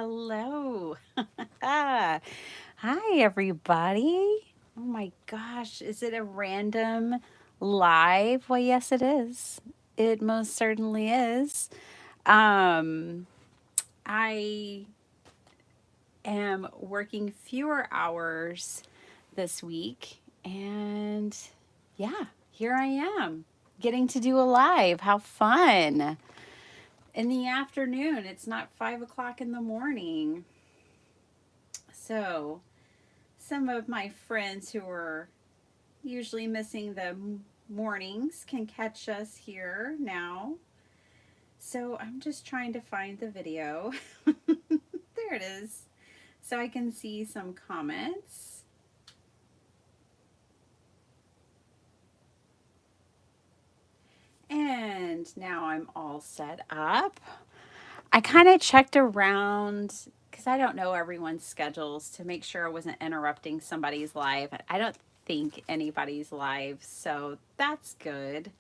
Hello. Hi, everybody. Oh my gosh, is it a random live? Well, yes, it is. It most certainly is. Um, I am working fewer hours this week, and yeah, here I am getting to do a live. How fun! In the afternoon, it's not 5 o'clock in the morning. So, some of my friends who are usually missing the mornings can catch us here now. So, I'm just trying to find the video. There it is. So I can see some comments. And now I'm all set up. I kind of checked around because I don't know everyone's schedules to make sure I wasn't interrupting somebody's live. I don't think anybody's live, so that's good.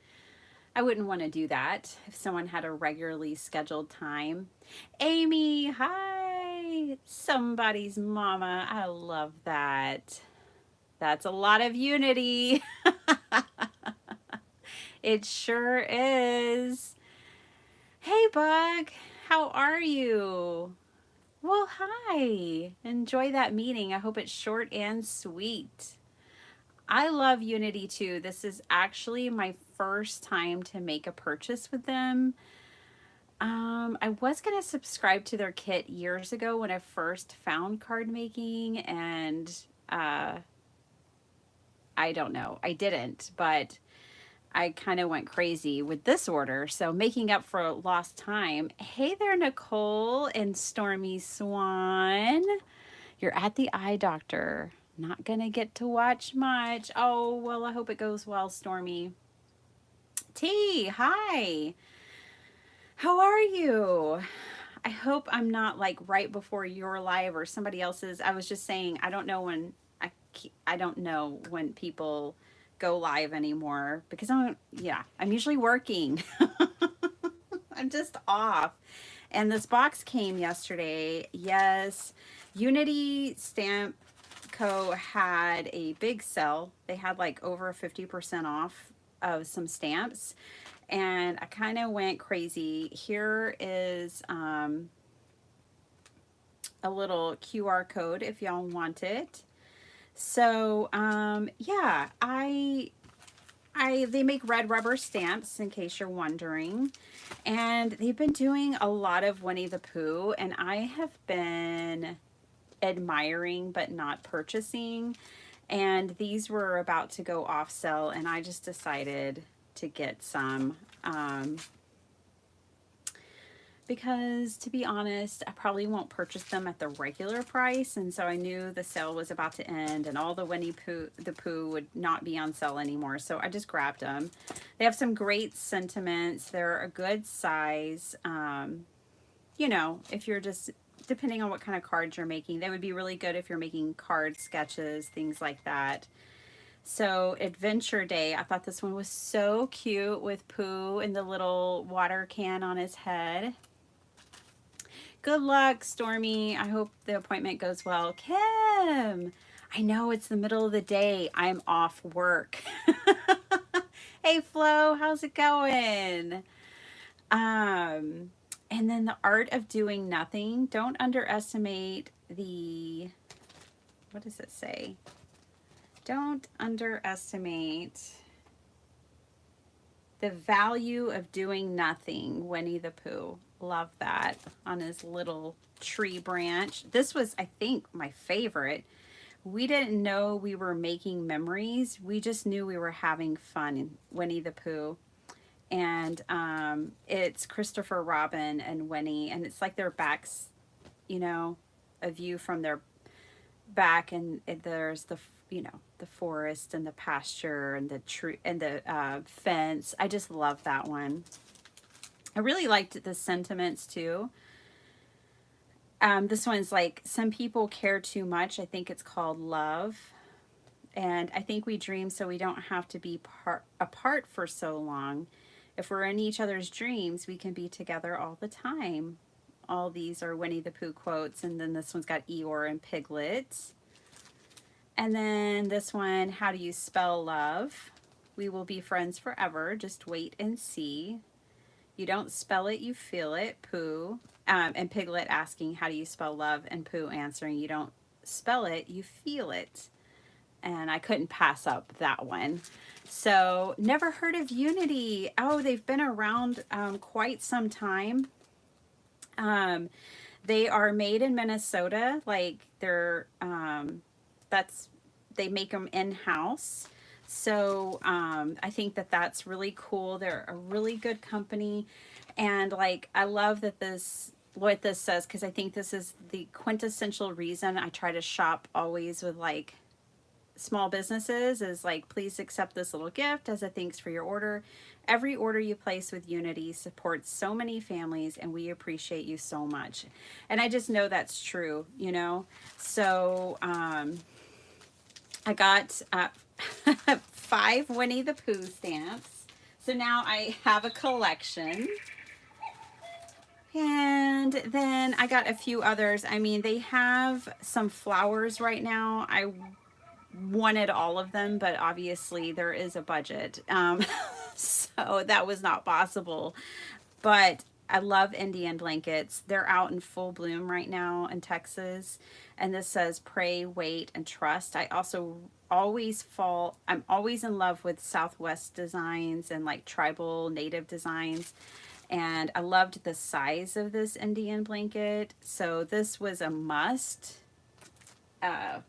I wouldn't want to do that if someone had a regularly scheduled time. Amy, hi. Somebody's mama. I love that. That's a lot of unity. It sure is. Hey, Bug. How are you? Well, hi. Enjoy that meeting. I hope it's short and sweet. I love Unity too. This is actually my first time to make a purchase with them. I was going to subscribe to their kit years ago when I first found card making, and uh, I don't know. I didn't, but I kind of went crazy with this order. So, making up for lost time. Hey there, Nicole and Stormy Swan. You're at the eye doctor. Not gonna get to watch much. Oh, well, I hope it goes well, Stormy. T, hi. How are you? I hope I'm not like right before your live or somebody else's. I was just saying, I don't know when I don't know when people go live anymore because I'm usually working. I'm just off. And this box came yesterday. Yes, Unity Stamp Co. had a big sale. They had like over 50% off of some stamps. And I kind of went crazy. Here is a little QR code if y'all want it. So yeah, I they make red rubber stamps in case you're wondering. And they've been doing a lot of Winnie the Pooh, and I have been admiring but not purchasing. And these were about to go off sale, and I just decided to get some. Because to be honest, I probably won't purchase them at the regular price, and so I knew the sale was about to end and all the Winnie the Pooh would not be on sale anymore, so I just grabbed them. They have some great sentiments. They're a good size. If you're just depending on what kind of cards you're making, they would be really good if you're making card sketches, things like that. So Adventure Day, I thought this one was so cute with Pooh and the little water can on his head. Good luck, Stormy. I hope the appointment goes well. Kim, I know it's the middle of the day. I'm off work. Hey, Flo, how's it going? And then the art of doing nothing. Don't underestimate what does it say? Don't underestimate the value of doing nothing. Winnie the Pooh. Love that on his little tree branch. This was, I think, my favorite. We didn't know we were making memories. We just knew we were having fun in Winnie the Pooh. And it's Christopher Robin and Winnie, and it's like their backs, a view from their back, and there's the forest and the pasture and the tree and the fence. I just love that one. I really liked the sentiments too. This one's like, some people care too much. I think it's called Love. And I think we dream so we don't have to be apart for so long. If we're in each other's dreams, we can be together all the time. All these are Winnie the Pooh quotes. And then this one's got Eeyore and Piglet. And then this one, how do you spell love? We will be friends forever. Just wait and see. You don't spell it, you feel it. Pooh. And Piglet asking, how do you spell love? And Pooh answering, you don't spell it, you feel it. And I couldn't pass up that one. So, never heard of Unity. Oh, they've been around quite some time. They are made in Minnesota. Like they're, they make them in-house. So I think that that's really cool. They're a really good company. And like, I love that what this says, because I think this is the quintessential reason I try to shop always with like small businesses is like, please accept this little gift as a thanks for your order. Every order you place with Unity supports so many families, and we appreciate you so much. And I just know that's true, you know. So I got 5 Winnie the Pooh stamps. So now I have a collection. And then I got a few others. I mean, they have some flowers right now. I wanted all of them, but obviously there is a budget. So that was not possible. But I love Indian blankets. They're out in full bloom right now in Texas. And this says pray, wait, and trust. I also I'm always in love with Southwest designs and like tribal native designs. And I loved the size of this Indian blanket. So this was a must of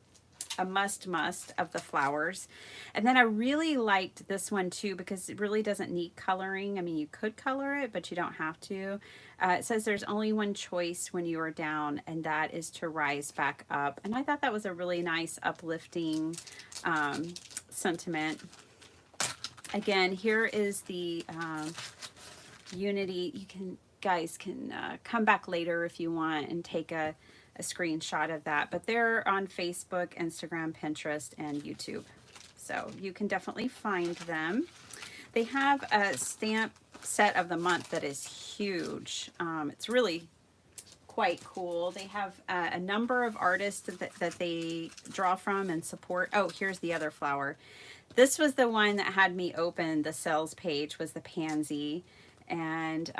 the flowers. And then I really liked this one too, because it really doesn't need coloring. I mean, you could color it, but you don't have to. It says there's only one choice when you are down, and that is to rise back up. And I thought that was a really nice uplifting sentiment. Again, here is the Unity. Guys can come back later if you want and take a screenshot of that, but they're on Facebook, Instagram, Pinterest, and YouTube. So you can definitely find them. They have a stamp set of the month that is huge. It's really quite cool. They have a number of artists that they draw from and support. Oh, here's the other flower. This was the one that had me open the sales page, was the pansy. And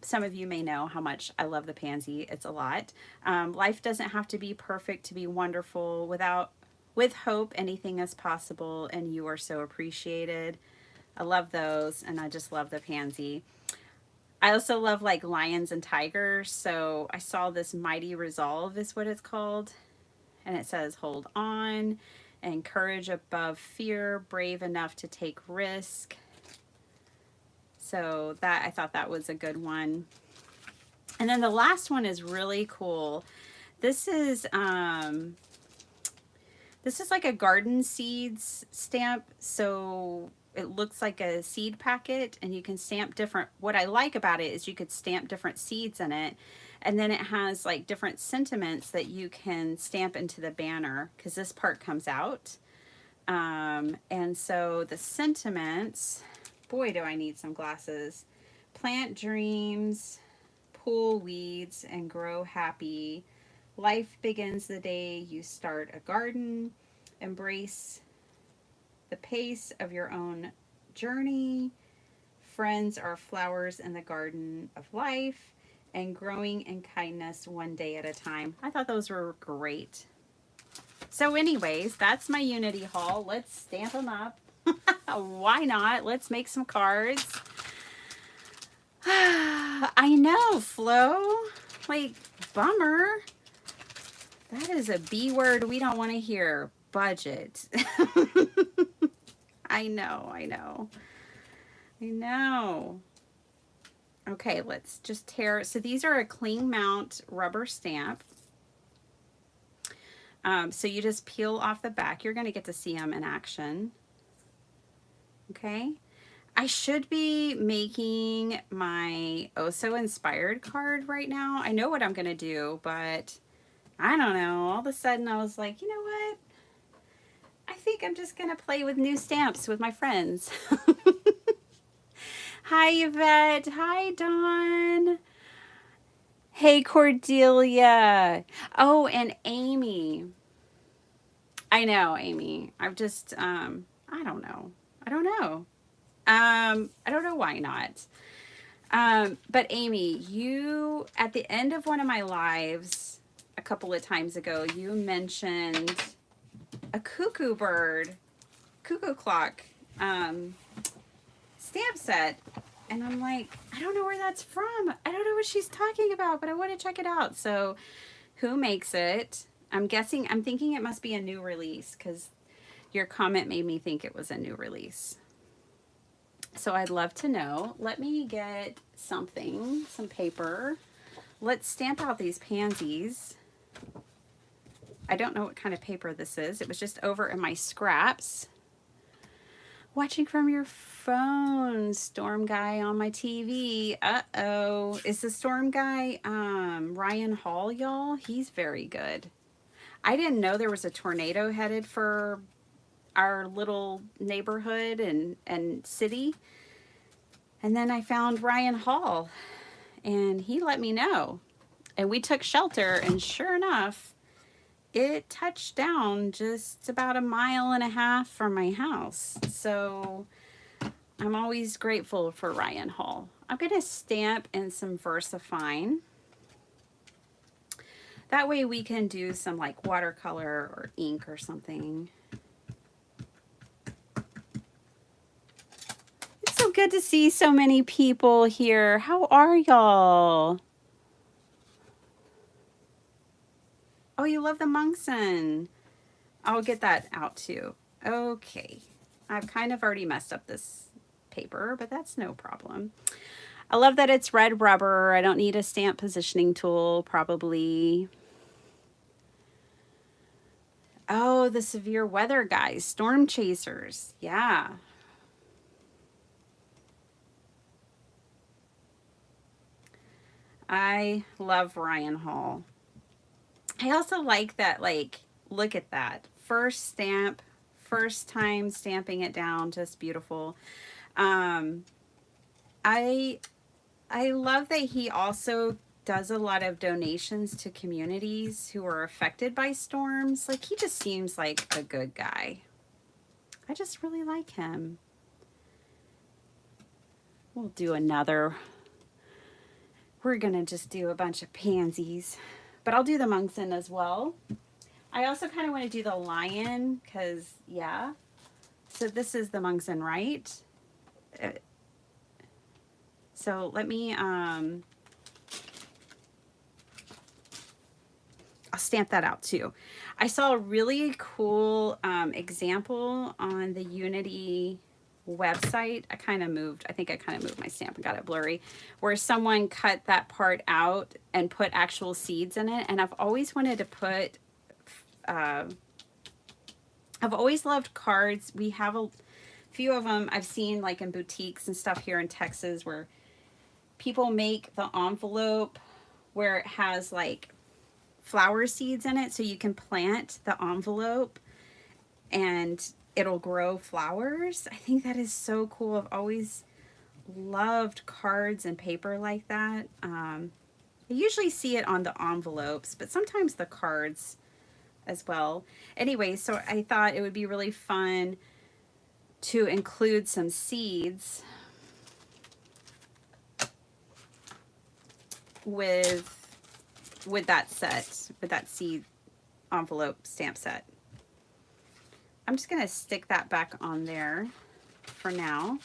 some of you may know how much I love the pansy. It's a lot. Life doesn't have to be perfect to be wonderful. With hope, anything is possible, and you are so appreciated. I love those, and I just love the pansy. I also love like lions and tigers. So I saw this Mighty Resolve is what it's called. And it says, hold on, and courage above fear, brave enough to take risk. So that, I thought that was a good one. And then the last one is really cool. This is like a garden seeds stamp. So it looks like a seed packet, and you can stamp different. What I like about it is you could stamp different seeds in it. And then it has like different sentiments that you can stamp into the banner, because this part comes out. And so the sentiments, boy, do I need some glasses. Plant dreams, pull weeds, and grow happy. Life begins the day you start a garden. Embrace the pace of your own journey. Friends are flowers in the garden of life. And growing in kindness one day at a time. I thought those were great. So anyways, that's my Unity haul. Let's stamp them up. Why not? Let's make some cards. I know, Flo. Like, bummer. That is a B word we don't want to hear. Budget. I know. Okay, let's just tear. So these are a cling mount rubber stamp. So you just peel off the back. You're going to get to see them in action. Okay. I should be making my Oh So Inspired card right now. I know what I'm going to do, but I don't know. All of a sudden I was like, you know what? I think I'm just going to play with new stamps with my friends. Hi, Yvette. Hi, Dawn. Hey, Cordelia. Oh, and Amy. I know, Amy. I've just, I don't know. I don't know. I don't know why not. But Amy, you, at the end of one of my lives a couple of times ago, you mentioned a cuckoo bird, cuckoo clock, um, stamp set. And I'm like, I don't know where that's from. I don't know what she's talking about, but I want to check it out. So, who makes it? I'm thinking it must be a new release because your comment made me think it was a new release. So, I'd love to know. Let me get something, some paper. Let's stamp out these pansies. I don't know what kind of paper this is. It was just over in my scraps. Watching from your phone, Storm Guy on my TV. Uh-oh. Is the Storm Guy Ryan Hall, y'all? He's very good. I didn't know there was a tornado headed for our little neighborhood and city. And then I found Ryan Hall, and he let me know. And we took shelter, and sure enough, it touched down just about a mile and a half from my house. So I'm always grateful for Ryan Hall. I'm going to stamp in some VersaFine. That way we can do some like watercolor or ink or something. It's so good to see so many people here. How are y'all? Oh, you love the Monkson. I'll get that out too. Okay. I've kind of already messed up this paper, but that's no problem. I love that it's red rubber. I don't need a stamp positioning tool, probably. Oh, the severe weather guys, storm chasers. Yeah. I love Ryan Hall. I also like that, like, look at that. First stamp, first time stamping it down, just beautiful. Um, I I love that he also does a lot of donations to communities who are affected by storms. Like, he just seems like a good guy. I just really like him. We'll do another. We're going to just do a bunch of pansies. But I'll do the Monkson as well. I also kind of want to do the lion because, yeah. So this is the Monkson, right? So let me, I'll stamp that out too. I saw a really cool example on the Unity website. I think I kind of moved my stamp and got it blurry, where someone cut that part out and put actual seeds in it. And I've always wanted to put, I've always loved cards. We have a few of them I've seen like in boutiques and stuff here in Texas where people make the envelope where it has like flower seeds in it so you can plant the envelope and it'll grow flowers. I think that is so cool. I've always loved cards and paper like that. I usually see it on the envelopes, but sometimes the cards as well. Anyway, so I thought it would be really fun to include some seeds with that set, with that seed envelope stamp set. I'm just going to stick that back on there for now.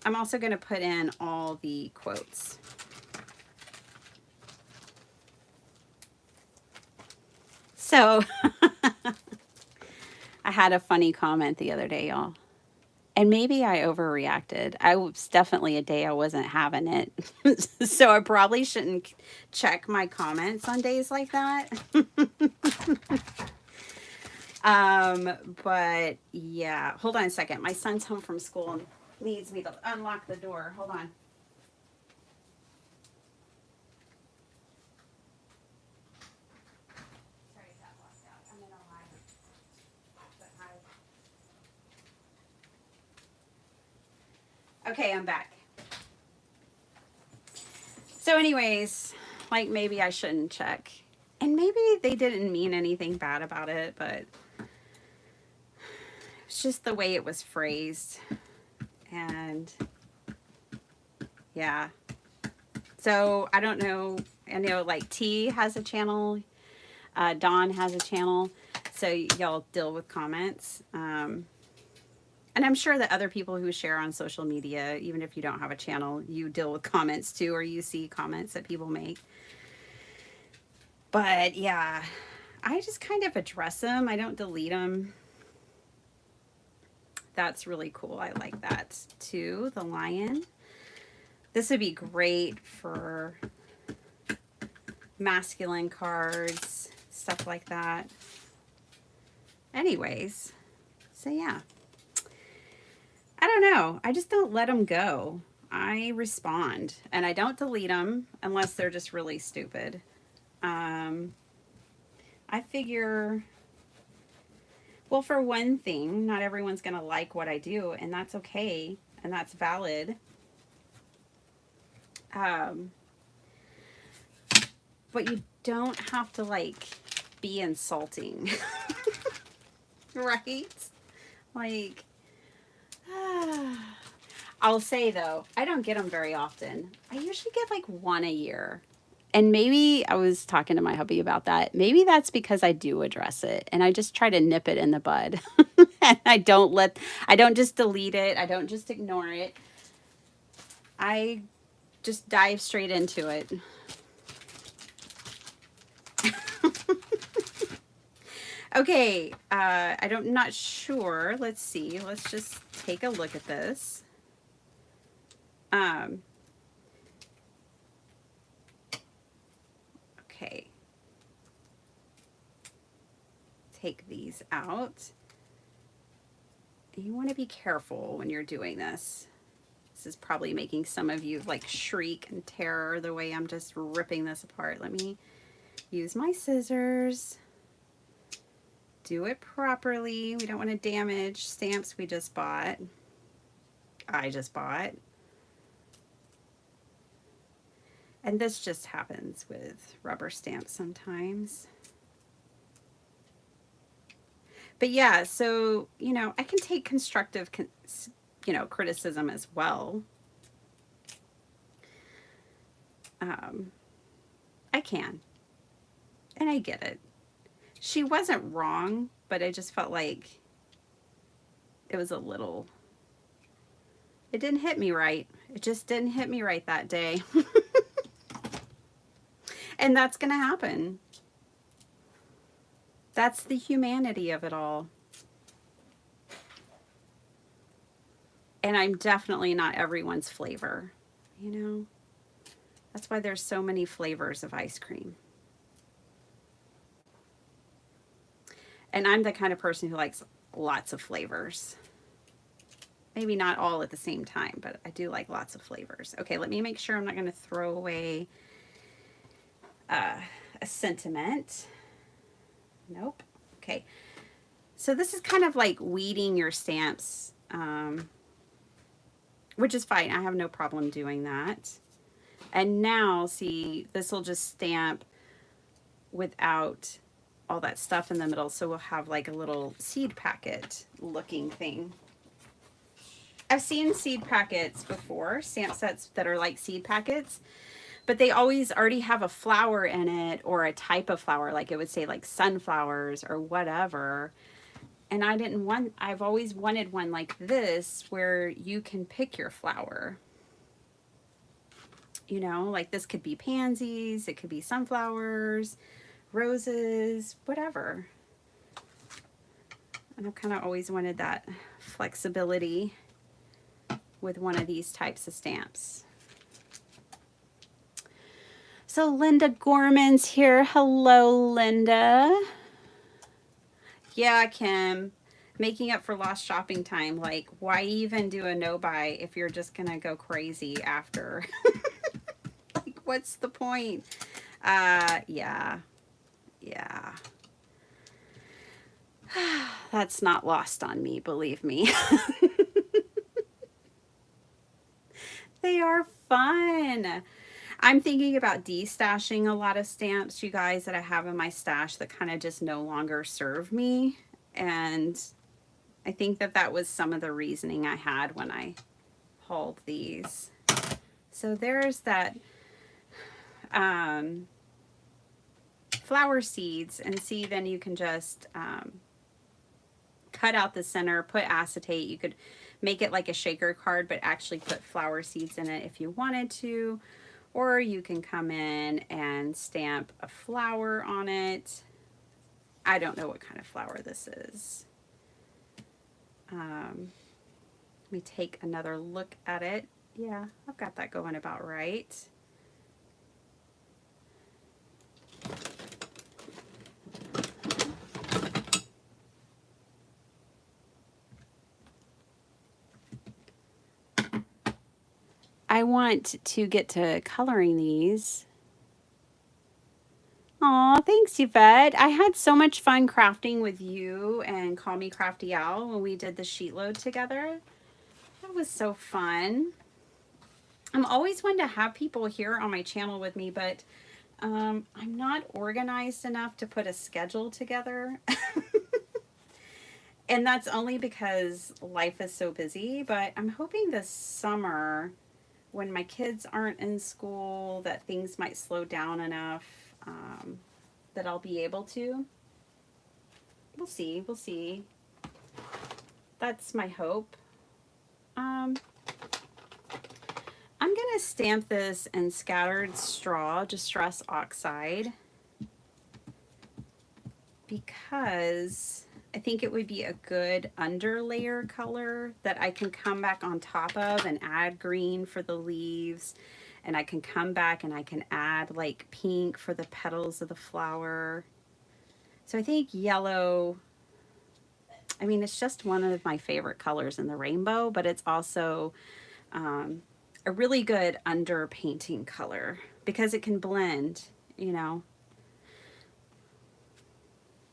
I'm also going to put in all the quotes. So I had a funny comment the other day, y'all. And maybe I overreacted. I was definitely a day I wasn't having it. So I probably shouldn't check my comments on days like that. But yeah, hold on a second. My son's home from school and needs me to unlock the door. Hold on. Sorry, it got locked out. I'm in Ohio. But hi. Okay, I'm back. So anyways, Like maybe I shouldn't check. And maybe they didn't mean anything bad about it, but it's just the way it was phrased. And yeah. So I don't know. I know like T has a channel. Dawn has a channel. So y'all deal with comments. And I'm sure that other people who share on social media, even if you don't have a channel, you deal with comments too, or you see comments that people make. But yeah, I just kind of address them. I don't delete them. That's really cool. I like that too. The lion. This would be great for masculine cards, stuff like that. Anyways, so yeah. I don't know. I just don't let them go. I respond and I don't delete them unless they're just really stupid. I figure, well, for one thing, not everyone's going to like what I do, and that's okay, and that's valid. But you don't have to, like, be insulting. Right? Like, I'll say, though, I don't get them very often. I usually get, like, one a year. And maybe I was talking to my hubby about that. Maybe that's because I do address it and I just try to nip it in the bud. And I don't just delete it. I don't just ignore it. I just dive straight into it. Okay, I'm not sure. Let's see. Let's just take a look at this. Okay. Take these out. You want to be careful when you're doing this. This is probably making some of you like shriek in terror the way I'm just ripping this apart. Let me use my scissors. Do it properly. We don't want to damage stamps we just bought. I just bought. And this just happens with rubber stamps sometimes. But yeah, so, you know, I can take constructive, criticism as well. I can. And I get it. She wasn't wrong, but I just felt like it was a little, it didn't hit me right. It just didn't hit me right that day. And that's going to happen. That's the humanity of it all. And I'm definitely not everyone's flavor, you know? That's why there's so many flavors of ice cream. And I'm the kind of person who likes lots of flavors. Maybe not all at the same time, but I do like lots of flavors. Okay, let me make sure I'm not going to throw away a sentiment. Nope. Okay. So this is kind of like weeding your stamps, which is fine. I have no problem doing that. And now, see, this will just stamp without all that stuff in the middle. So we'll have like a little seed packet looking thing. I've seen seed packets before, stamp sets that are like seed packets, but they always already have a flower in it or a type of flower, like it would say like sunflowers or whatever. And I've always wanted one like this where you can pick your flower. You know, like this could be pansies, it could be sunflowers, roses, whatever. And I've kind of always wanted that flexibility with one of these types of stamps. So Linda Gorman's here. Hello, Linda. Yeah, Kim. Making up for lost shopping time. Like, why even do a no-buy if you're just going to go crazy after? Like, what's the point? Yeah. That's not lost on me, believe me. They are fun. I'm thinking about destashing a lot of stamps, you guys, that I have in my stash that kind of just no longer serve me. And I think that that was some of the reasoning I had when I hauled these. So there's that flower seeds, and see, then you can just cut out the center, put acetate. You could make it like a shaker card, but actually put flower seeds in it if you wanted to. Or you can come in and stamp a flower on it. I don't know what kind of flower this is. Let me take another look at it. Yeah, I've got that going about right. I want to get to coloring these. Aw, thanks, Yvette. I had so much fun crafting with you and Call Me Crafty Owl when we did the sheet load together. That was so fun. I'm always one to have people here on my channel with me, but I'm not organized enough to put a schedule together. And that's only because life is so busy, but I'm hoping this summer, when my kids aren't in school, that things might slow down enough that I'll be able to. We'll see. We'll see. That's my hope. I'm going to stamp this in Scattered Straw, Distress Oxide, because I think it would be a good underlayer color that I can come back on top of and add green for the leaves. And I can come back and I can add like pink for the petals of the flower. So I think yellow, I mean, it's just one of my favorite colors in the rainbow, but it's also a really good underpainting color because it can blend, you know,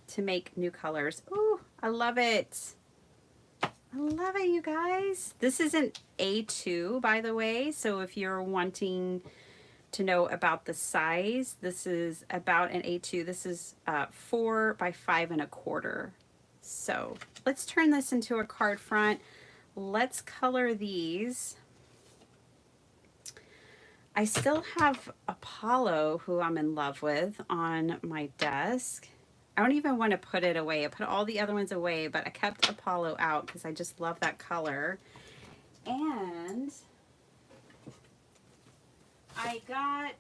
to make new colors. Ooh, I love it. I love it, you guys. This is an A2, by the way. So if you're wanting to know about the size, this is about an A2. This is 4 by 5 1/4. So let's turn this into a card front. Let's color these. I still have Apollo, who I'm in love with, on my desk. I don't even want to put it away. I put all the other ones away, but I kept Apollo out because I just love that color. And I got,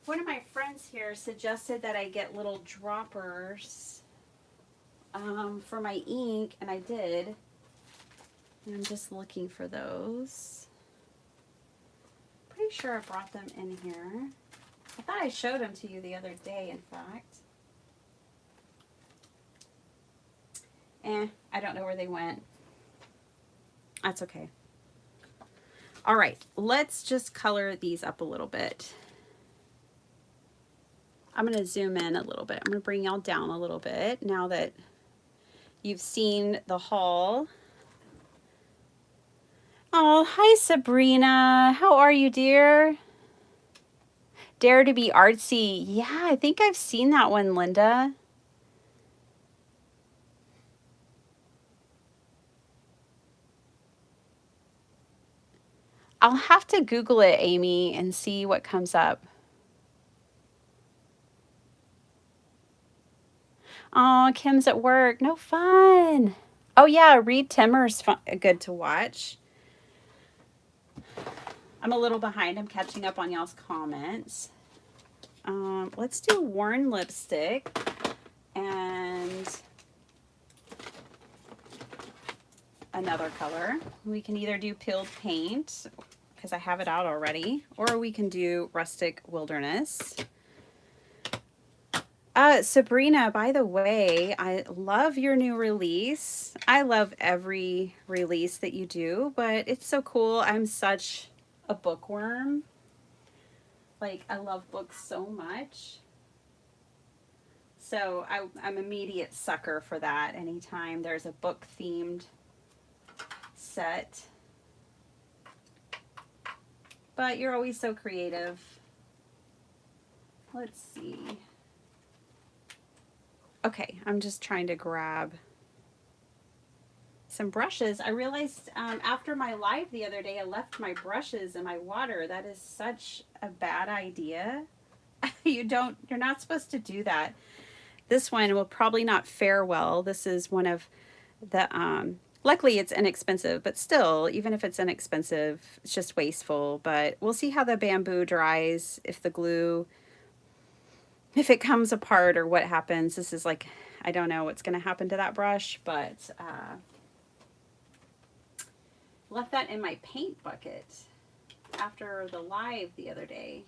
one of my friends here suggested that I get little droppers for my ink, and I did. And I'm just looking for those. Pretty sure I brought them in here. I thought I showed them to you the other day, in fact. I don't know where they went. That's okay. All right, let's just color these up a little bit. I'm going to zoom in a little bit. I'm going to bring y'all down a little bit now that you've seen the haul. Oh, hi, Sabrina. How are you, dear? Dare to be artsy. Yeah, I think I've seen that one, Linda. I'll have to Google it, Amy, and see what comes up. Oh, Kim's at work. No fun. Oh, yeah, Reed Timmer's fun, good to watch. I'm a little behind. I'm catching up on y'all's comments. Let's do worn lipstick and another color. We can either do peeled paint, because I have it out already, or we can do rustic wilderness. Sabrina, by the way, I love your new release. I love every release that you do, but it's so cool. I'm such a bookworm. Like, I love books so much. So I'm an immediate sucker for that. Anytime there's a book themed set. but you're always so creative. Let's see. Okay, I'm just trying to grab some brushes. I realized after my live the other day, I left my brushes in my water. That is such a bad idea. You're not supposed to do that. This one will probably not fare well. This is one of the, luckily it's inexpensive, but still, even if it's inexpensive, it's just wasteful. But we'll see how the bamboo dries, if the glue, if it comes apart or what happens. This is like, I don't know what's going to happen to that brush, but left that in my paint bucket after the live the other day.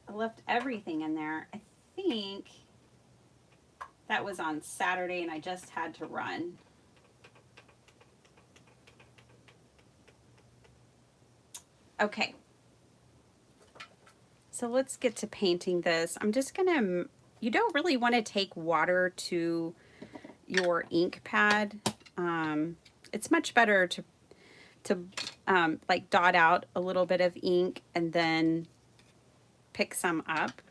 I left everything in there. I think that was on Saturday and I just had to run. Okay. So let's get to painting this. I'm just gonna, you don't really want to take water to your ink pad. It's much better to like dot out a little bit of ink and then pick some up.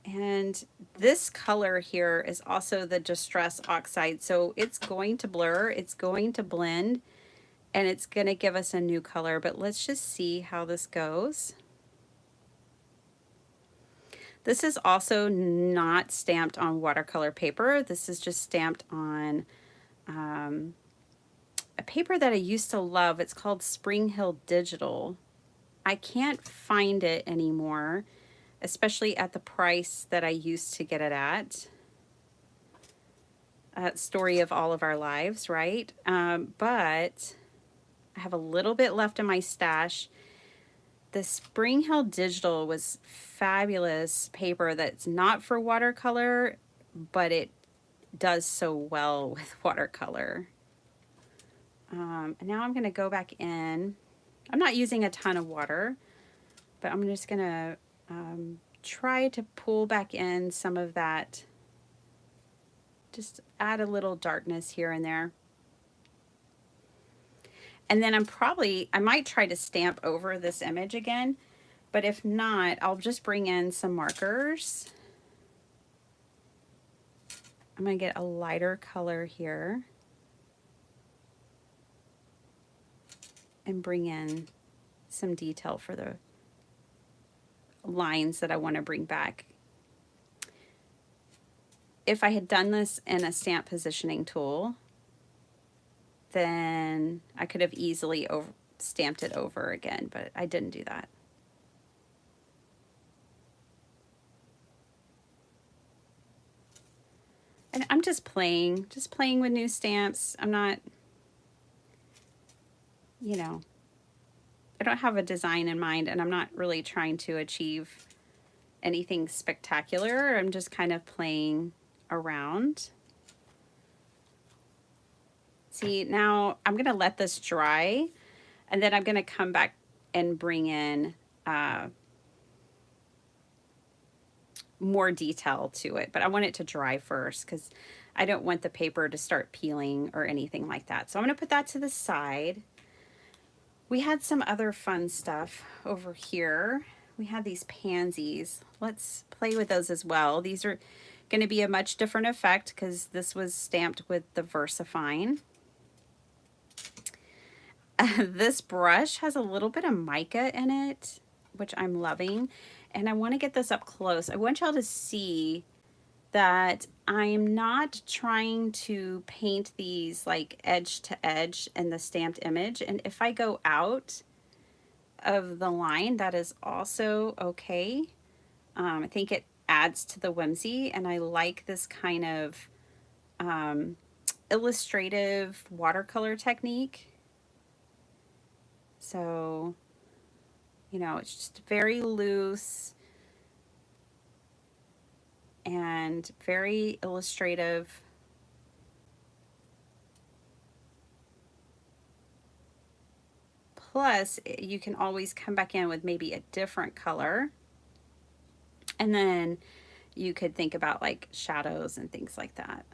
And this color here is also the Distress Oxide. So it's going to blur, it's going to blend, and it's going to give us a new color. But let's just see how this goes. This is also not stamped on watercolor paper. This is just stamped on a paper that I used to love. It's called Spring Hill Digital. I can't find it anymore, especially at the price that I used to get it at. Story of all of our lives, right? But I have a little bit left in my stash. The Spring Hill Digital was fabulous paper that's not for watercolor, but it does so well with watercolor. And now I'm going to go back in. I'm not using a ton of water, but I'm just going to try to pull back in some of that. Just add a little darkness here and there. And then I might try to stamp over this image again, but if not, I'll just bring in some markers. I'm going to get a lighter color here and bring in some detail for the lines that I want to bring back. If I had done this in a stamp positioning tool, then I could have easily stamped it over again, but I didn't do that. And I'm just playing with new stamps. I'm not, you know, I don't have a design in mind, and I'm not really trying to achieve anything spectacular. I'm just kind of playing around. See, now I'm going to let this dry, and then I'm going to come back and bring in more detail to it. But I want it to dry first because I don't want the paper to start peeling or anything like that. So I'm going to put that to the side. We had some other fun stuff over here. We had these pansies. Let's play with those as well. These are going to be a much different effect because this was stamped with the VersaFine. This brush has a little bit of mica in it, which I'm loving. And I want to get this up close. I want y'all to see that I'm not trying to paint these like edge to edge in the stamped image. And if I go out of the line, that is also okay. I think it adds to the whimsy, and I like this kind of illustrative watercolor technique. So, you know, it's just very loose and very illustrative. Plus, you can always come back in with maybe a different color. And then you could think about like shadows and things like that.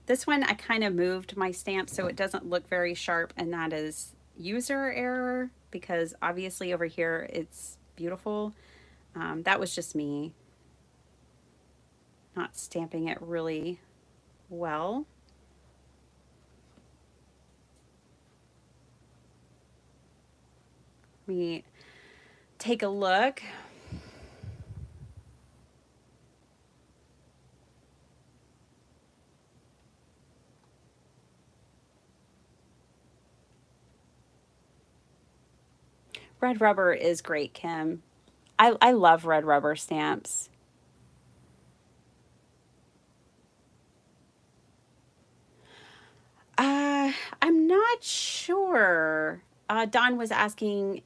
This one, I kind of moved my stamp so it doesn't look very sharp, and that is user error because obviously over here it's beautiful. That was just me not stamping it really well. Let me take a look. Red rubber is great, Kim. I love red rubber stamps. I'm not sure. Dawn was asking,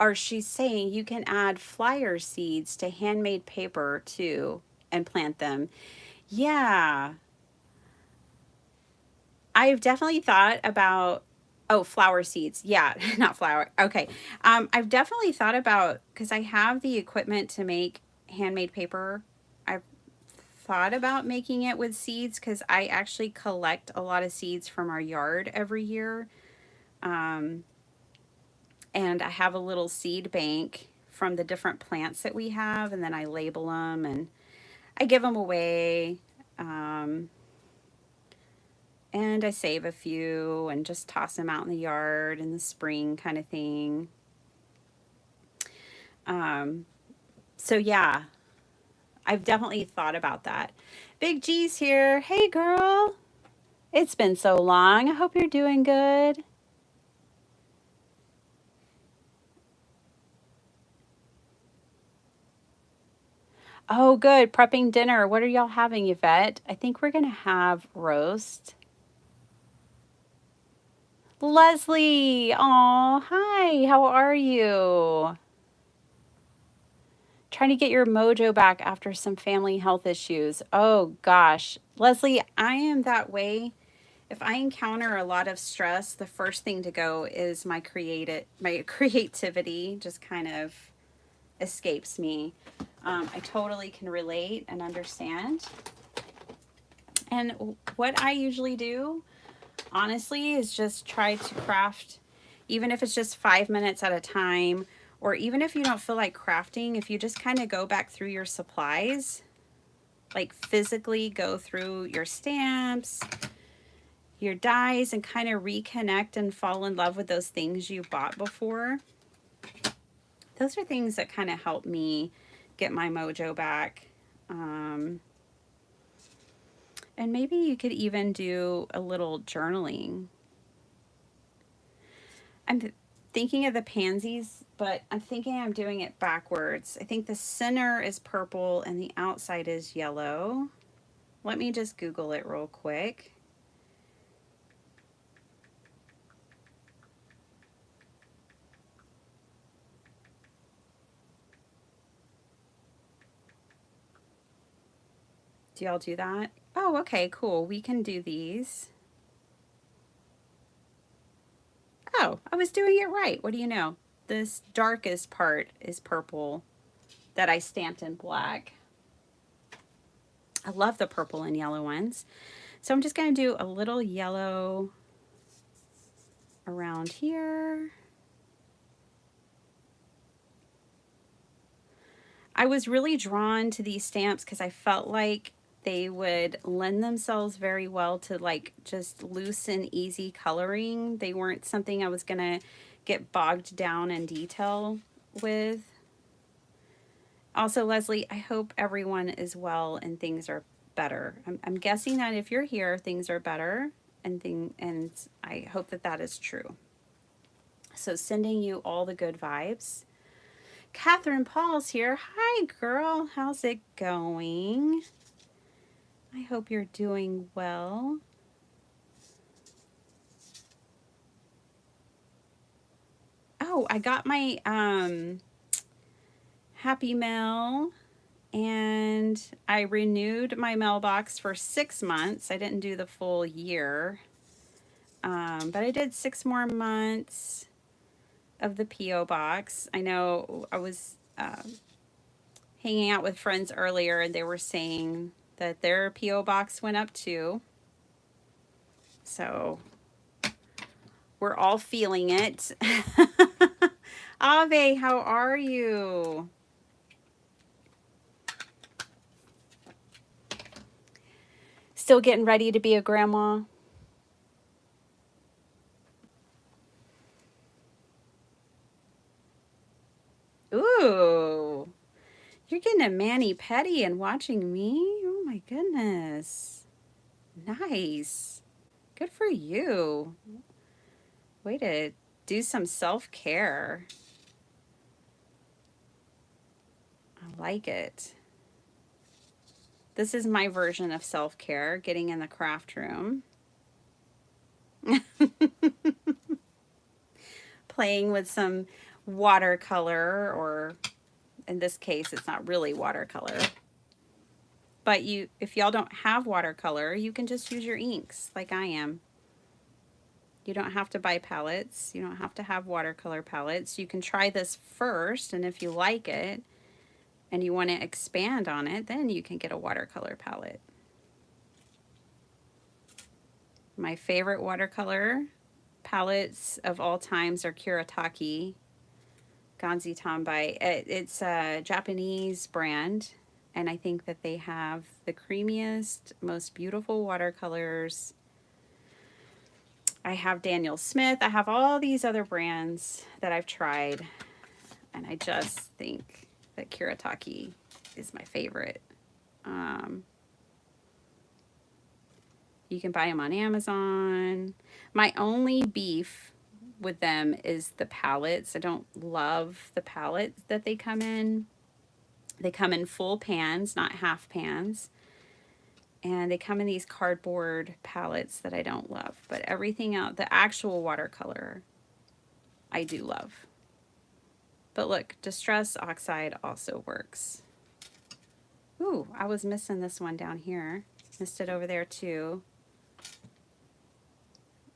or she's saying you can add flyer seeds to handmade paper too and plant them. Yeah, I've definitely thought about, oh, flower seeds. Yeah, not flower. Okay. I've definitely thought about, because I have the equipment to make handmade paper. I've thought about making it with seeds because I actually collect a lot of seeds from our yard every year. Um, and I have a little seed bank from the different plants that we have, and then I label them and I give them away. Um, and I save a few and just toss them out in the yard in the spring kind of thing. Um, so yeah, I've definitely thought about that. Big G's here. Hey girl, it's been so long. I hope you're doing good. Oh, good. Prepping dinner. What are y'all having, Yvette? I think we're going to have roast. Leslie. Oh, hi. How are you? Trying to get your mojo back after some family health issues. Oh, gosh. Leslie, I am that way. If I encounter a lot of stress, the first thing to go is my creativity just kind of escapes me. I totally can relate and understand. And what I usually do, honestly, is just try to craft, even if it's just 5 minutes at a time, or even if you don't feel like crafting, if you just kind of go back through your supplies, like physically go through your stamps, your dies, and kind of reconnect and fall in love with those things you bought before. Those are things that kind of help me get my mojo back. And maybe you could even do a little journaling. I'm thinking of the pansies, but I'm thinking I'm doing it backwards. I think the center is purple and the outside is yellow. Let me just Google it real quick. Do y'all do that? Oh, okay, cool. We can do these. Oh, I was doing it right. What do you know? This darkest part is purple that I stamped in black. I love the purple and yellow ones. So I'm just going to do a little yellow around here. I was really drawn to these stamps because I felt like they would lend themselves very well to like just loose and easy coloring. They weren't something I was going to get bogged down in detail with. Also, Leslie, I hope everyone is well and things are better. I'm guessing that if you're here, things are better, and I hope that that is true. So sending you all the good vibes. Catherine Paul's here. Hi, girl. How's it going? I hope you're doing well. Oh, I got my Happy Mail, and I renewed my mailbox for 6 months. I didn't do the full year, but I did 6 more months of the P.O. box. I know I was hanging out with friends earlier, and they were saying that their P.O. box went up too. So we're all feeling it. Ave, how are you? Still getting ready to be a grandma? Ooh, you're getting a mani-pedi and watching me? Oh my goodness. Nice. Good for you. Way to do some self-care. I like it. This is my version of self-care, getting in the craft room. Playing with some watercolor, or in this case, it's not really watercolor. But if y'all don't have watercolor, you can just use your inks like I am. You don't have to buy palettes. You don't have to have watercolor palettes. You can try this first, and if you like it and you want to expand on it, then you can get a watercolor palette. My favorite watercolor palettes of all times are Kuretake Ganzi Tanbai. It's a Japanese brand, and I think that they have the creamiest, most beautiful watercolors. I have Daniel Smith. I have all these other brands that I've tried, and I just think that Kuretake is my favorite. You can buy them on Amazon. My only beef with them is the palettes. I don't love the palettes that they come in. They come in full pans, not half pans. And they come in these cardboard palettes that I don't love. But everything else, the actual watercolor, I do love. But look, Distress Oxide also works. Ooh, I was missing this one down here. Missed it over there too.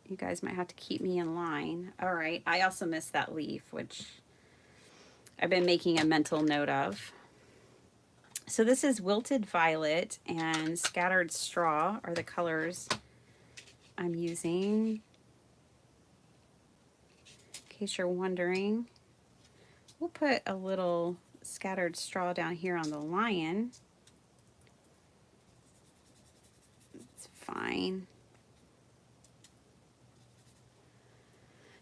You guys might have to keep me in line. All right, I also missed that leaf, which I've been making a mental note of. So this is Wilted Violet and Scattered Straw are the colors I'm using. In case you're wondering, we'll put a little Scattered Straw down here on the lion. It's fine.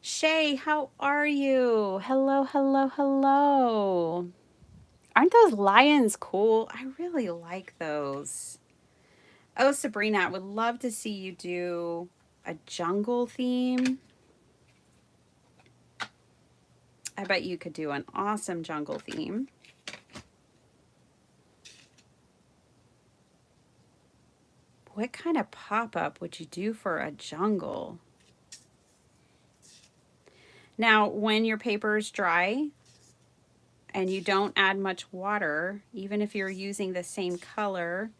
Shay, how are you? Hello, hello, hello. Aren't those lions cool? I really like those. Oh, Sabrina, I would love to see you do a jungle theme. I bet you could do an awesome jungle theme. What kind of pop-up would you do for a jungle? Now, when your paper is dry and you don't add much water, even if you're using the same color,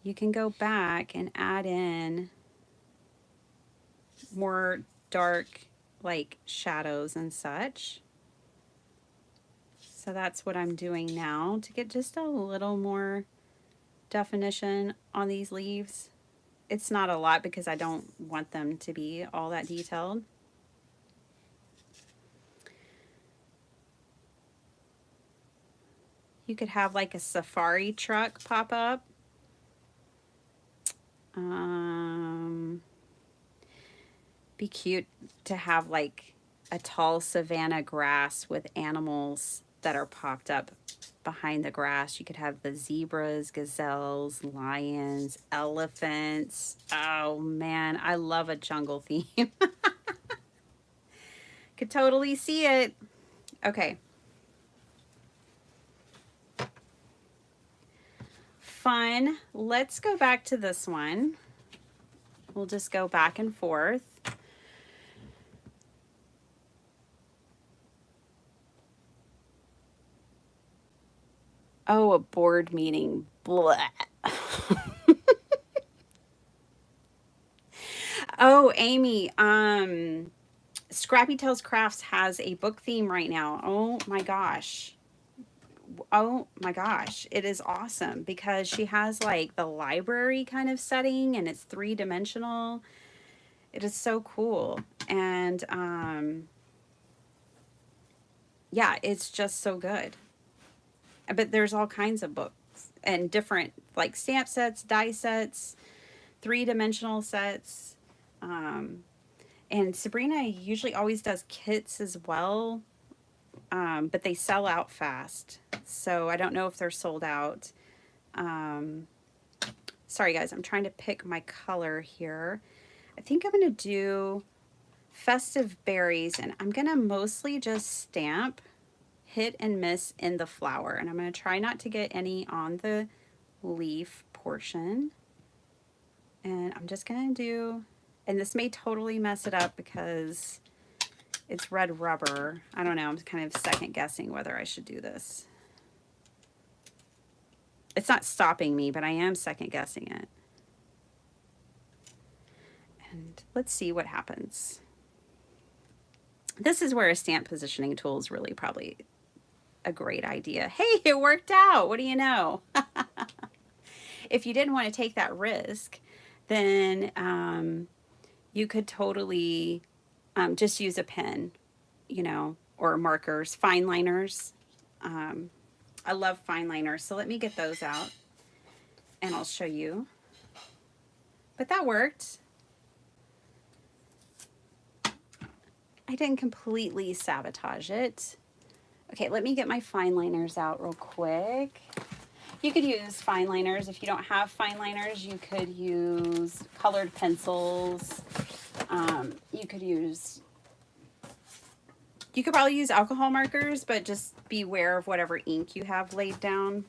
you can go back and add in more dark, like shadows and such. So that's what I'm doing now to get just a little more definition on these leaves. It's not a lot because I don't want them to be all that detailed. You could have like a safari truck pop up. Be cute to have like a tall savanna grass with animals that are popped up behind the grass. You could have the zebras, gazelles, lions, elephants. Oh man, I love a jungle theme. Could totally see it. Okay. Fun. Let's go back to this one. We'll just go back and forth. Oh, a board meeting. Blah. Oh, Amy, Scrappy Tales Crafts has a book theme right now. Oh my gosh. Oh my gosh. It is awesome because she has like the library kind of setting and it's 3-dimensional. It is so cool. And yeah, it's just so good. But there's all kinds of books and different like stamp sets, die sets, three-dimensional sets. And Sabrina usually always does kits as well, but they sell out fast. So I don't know if they're sold out. Um, Sorry, guys, I'm trying to pick my color here. I think I'm going to do Festive Berries, and I'm going to mostly just stamp hit and miss in the flower. And I'm going to try not to get any on the leaf portion. And I'm just going to do, and this may totally mess it up because it's red rubber. I don't know, I'm kind of second guessing whether I should do this. It's not stopping me, but I am second guessing it. And let's see what happens. This is where a stamp positioning tool is really probably a great idea. Hey, it worked out. What do you know? If you didn't want to take that risk, then you could totally just use a pen, you know, or markers, fine liners. I love fine liners, so let me get those out and I'll show you. But that worked. I didn't completely sabotage it. Okay, let me get my fine liners out real quick. You could use fine liners. If you don't have fine liners, you could use colored pencils. You could probably use alcohol markers, but just beware of whatever ink you have laid down.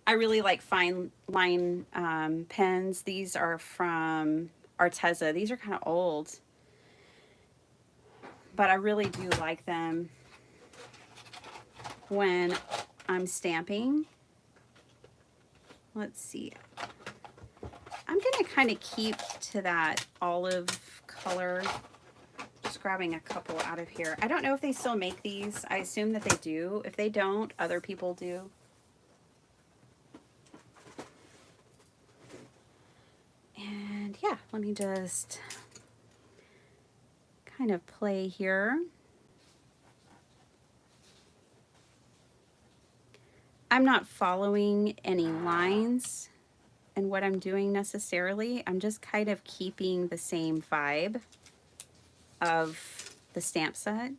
I really like fine line pens. These are from Arteza. These are kind of old, but I really do like them when I'm stamping. Let's see. I'm going to kind of keep to that olive color. Just grabbing a couple out of here. I don't know if they still make these. I assume that they do. If they don't, other people do. And yeah, let me just kind of play here. I'm not following any lines in what I'm doing necessarily. I'm just kind of keeping the same vibe of the stamp set.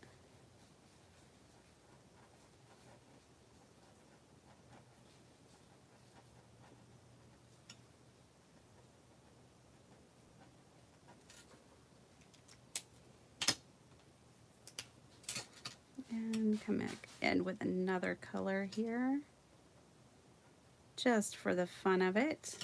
And come back in with another color here, just for the fun of it.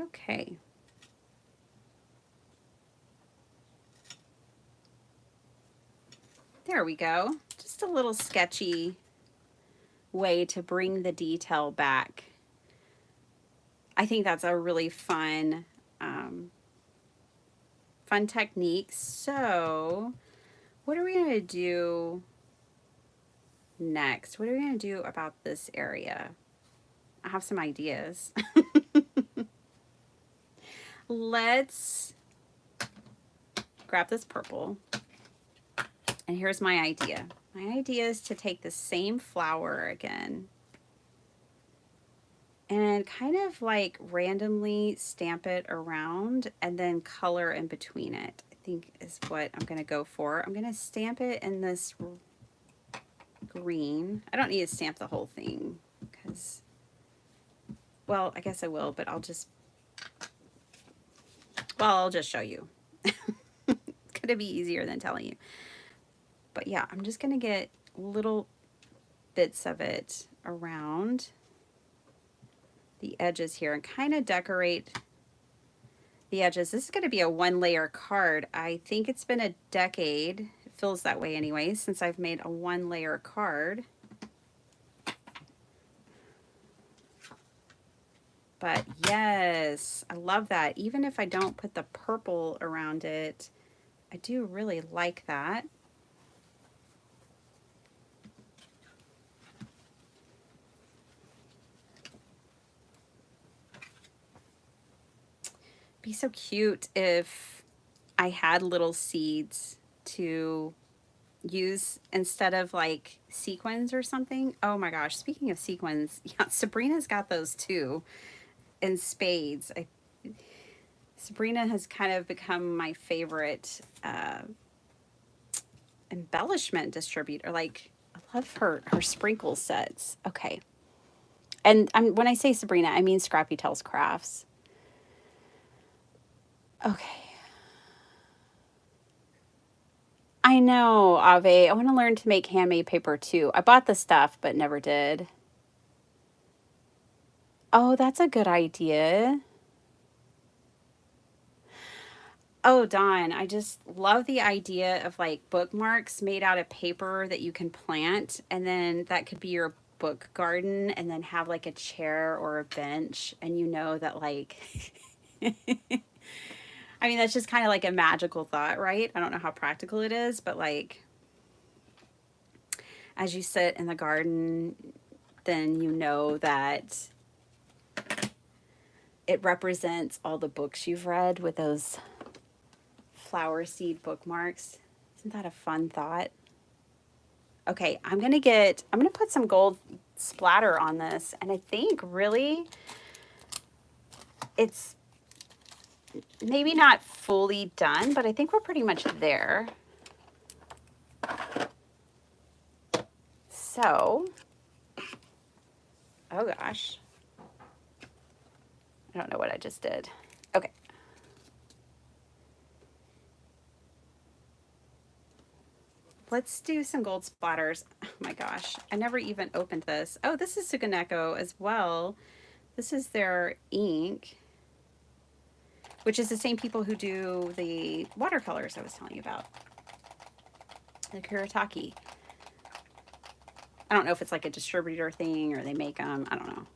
Okay. There we go. Just a little sketchy way to bring the detail back. I think that's a really fun, fun technique. So what are we going to do next? What are we going to do about this area? I have some ideas. Let's grab this purple. And here's my idea. My idea is to take the same flower again and kind of like randomly stamp it around and then color in between it, I think is what I'm going to go for. I'm going to stamp it in this green. I don't need to stamp the whole thing because, well, I guess I will, but I'll just show you. It's going to be easier than telling you. But yeah, I'm just going to get little bits of it around the edges here and kind of decorate the edges. This is going to be a one-layer card. I think it's been a decade. It feels that way anyway, since I've made a one-layer card. But yes, I love that. Even if I don't put the purple around it, I do really like that. Be so cute if I had little seeds to use instead of like sequins or something. Oh my gosh, speaking of sequins, yeah, Sabrina's got those too in spades. Sabrina has kind of become my favorite embellishment distributor. Like, I love her sprinkle sets. Okay. And when I say Sabrina, I mean Scrappy Tells Crafts. Okay. I know, Ave. I want to learn to make handmade paper too. I bought the stuff, but never did. Oh, that's a good idea. Oh, Dawn, I just love the idea of like bookmarks made out of paper that you can plant, and then that could be your book garden, and then have like a chair or a bench, and you know that like, I mean, that's just kind of like a magical thought, right? I don't know how practical it is, but like, as you sit in the garden, then you know that it represents all the books you've read with those flower seed bookmarks. Isn't that a fun thought? Okay, I'm gonna put some gold splatter on this, and I think really it's maybe not fully done, but I think we're pretty much there. So, oh gosh, I don't know what I just did. Okay. Let's do some gold splatters. Oh my gosh, I never even opened this. Oh, this is Suganeko as well. This is their ink, which is the same people who do the watercolors I was telling you about. The Kuretake. I don't know if it's like a distributor thing or they make them. I don't know.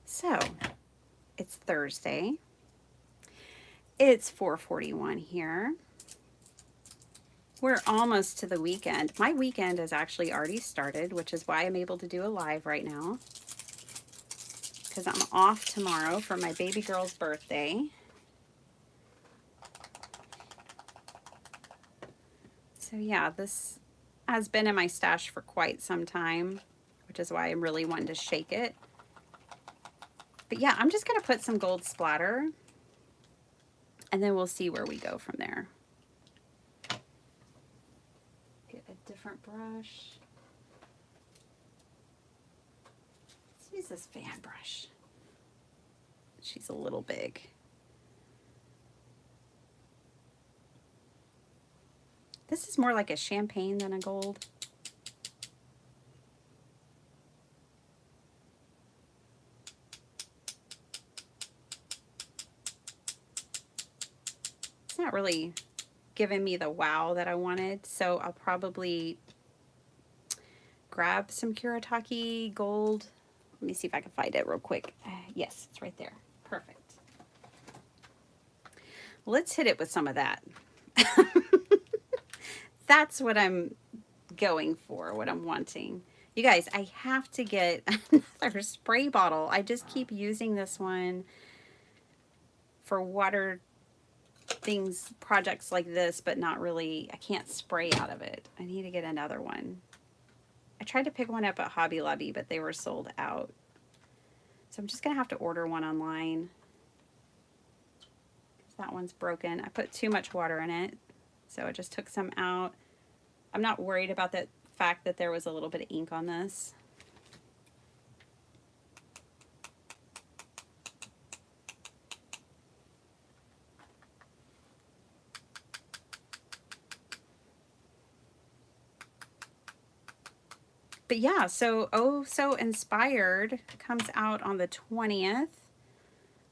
So, it's Thursday. It's 4:41 here. We're almost to the weekend. My weekend has actually already started, which is why I'm able to do a live right now. Because I'm off tomorrow for my baby girl's birthday. So yeah, this has been in my stash for quite some time, which is why I'm really wanting to shake it. But yeah, I'm just going to put some gold splatter, and then we'll see where we go from there. Get a different brush. Let's use this fan brush. She's a little big. This is more like a champagne than a gold. It's not really giving me the wow that I wanted, so I'll probably grab some Kuretake gold. Let me see if I can find it real quick. Yes, it's right there. Perfect. Let's hit it with some of that. That's what I'm going for, what I'm wanting. You guys, I have to get another spray bottle. I just keep using this one for water things, projects like this, but not really, I can't spray out of it. I need to get another one. I tried to pick one up at Hobby Lobby, but they were sold out. So I'm just going to have to order one online. That one's broken. I put too much water in it, so I just took some out. I'm not worried about the fact that there was a little bit of ink on this. But yeah, so Oh So Inspired comes out on the 20th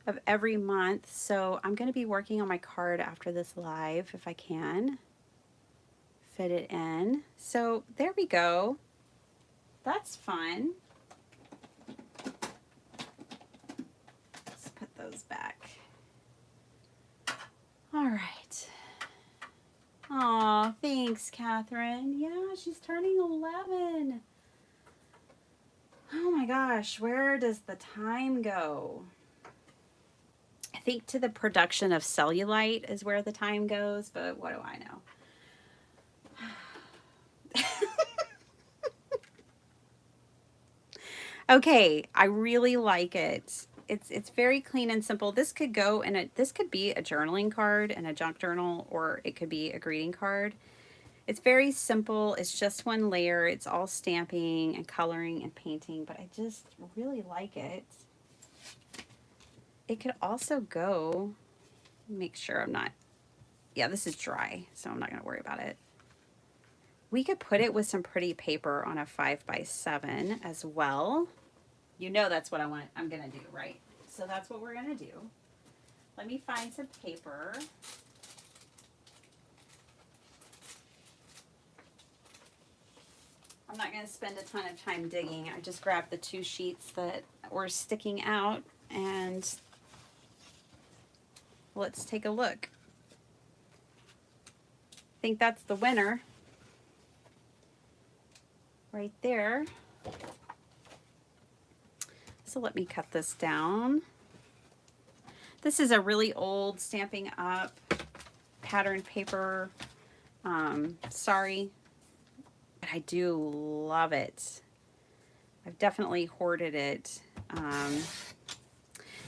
of every month. So I'm going to be working on my card after this live if I can fit it in. So there we go. That's fun. Let's put those back. All right. Aw, thanks, Catherine. Yeah, she's turning 11. Oh my gosh, where does the time go? I think to the production of cellulite is where the time goes, but what do I know? Okay, I really like it. It's very clean and simple. This could go in this could be a journaling card and a junk journal, or it could be a greeting card. It's very simple. It's just one layer. It's all stamping and coloring and painting, but I just really like it. It could also go, make sure I'm not, yeah, this is dry, so I'm not going to worry about it. We could put it with some pretty paper on a 5x7 as well. You know that's what I'm going to do, right? So that's what we're going to do. Let me find some paper. I'm not going to spend a ton of time digging. I just grabbed the 2 sheets that were sticking out, and let's take a look. I think that's the winner right there. So let me cut this down. This is a really old Stampin' Up! Pattern paper. Sorry, but I do love it. I've definitely hoarded it.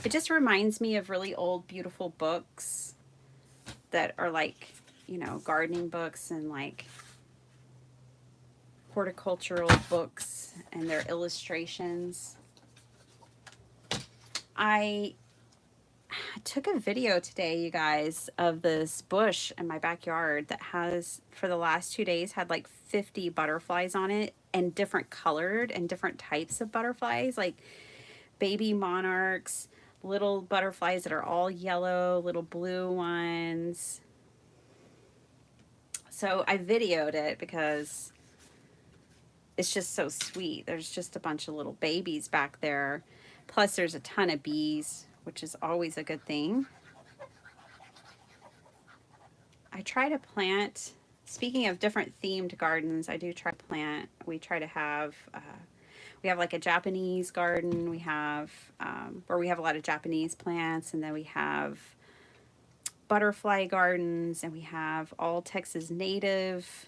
It just reminds me of really old, beautiful books that are like, you know, gardening books and like horticultural books and their illustrations. I took a video today, you guys, of this bush in my backyard that has, for the last 2 days, had like 50 butterflies on it, and different colored and different types of butterflies, like baby monarchs, little butterflies that are all yellow, little blue ones. So I videoed it because it's just so sweet. There's just a bunch of little babies back there. Plus there's a ton of bees, which is always a good thing. I try to plant, speaking of different themed gardens, I do try to plant, we try to have, we have like a Japanese garden, we have, where we have a lot of Japanese plants, and then we have butterfly gardens, and we have all Texas native,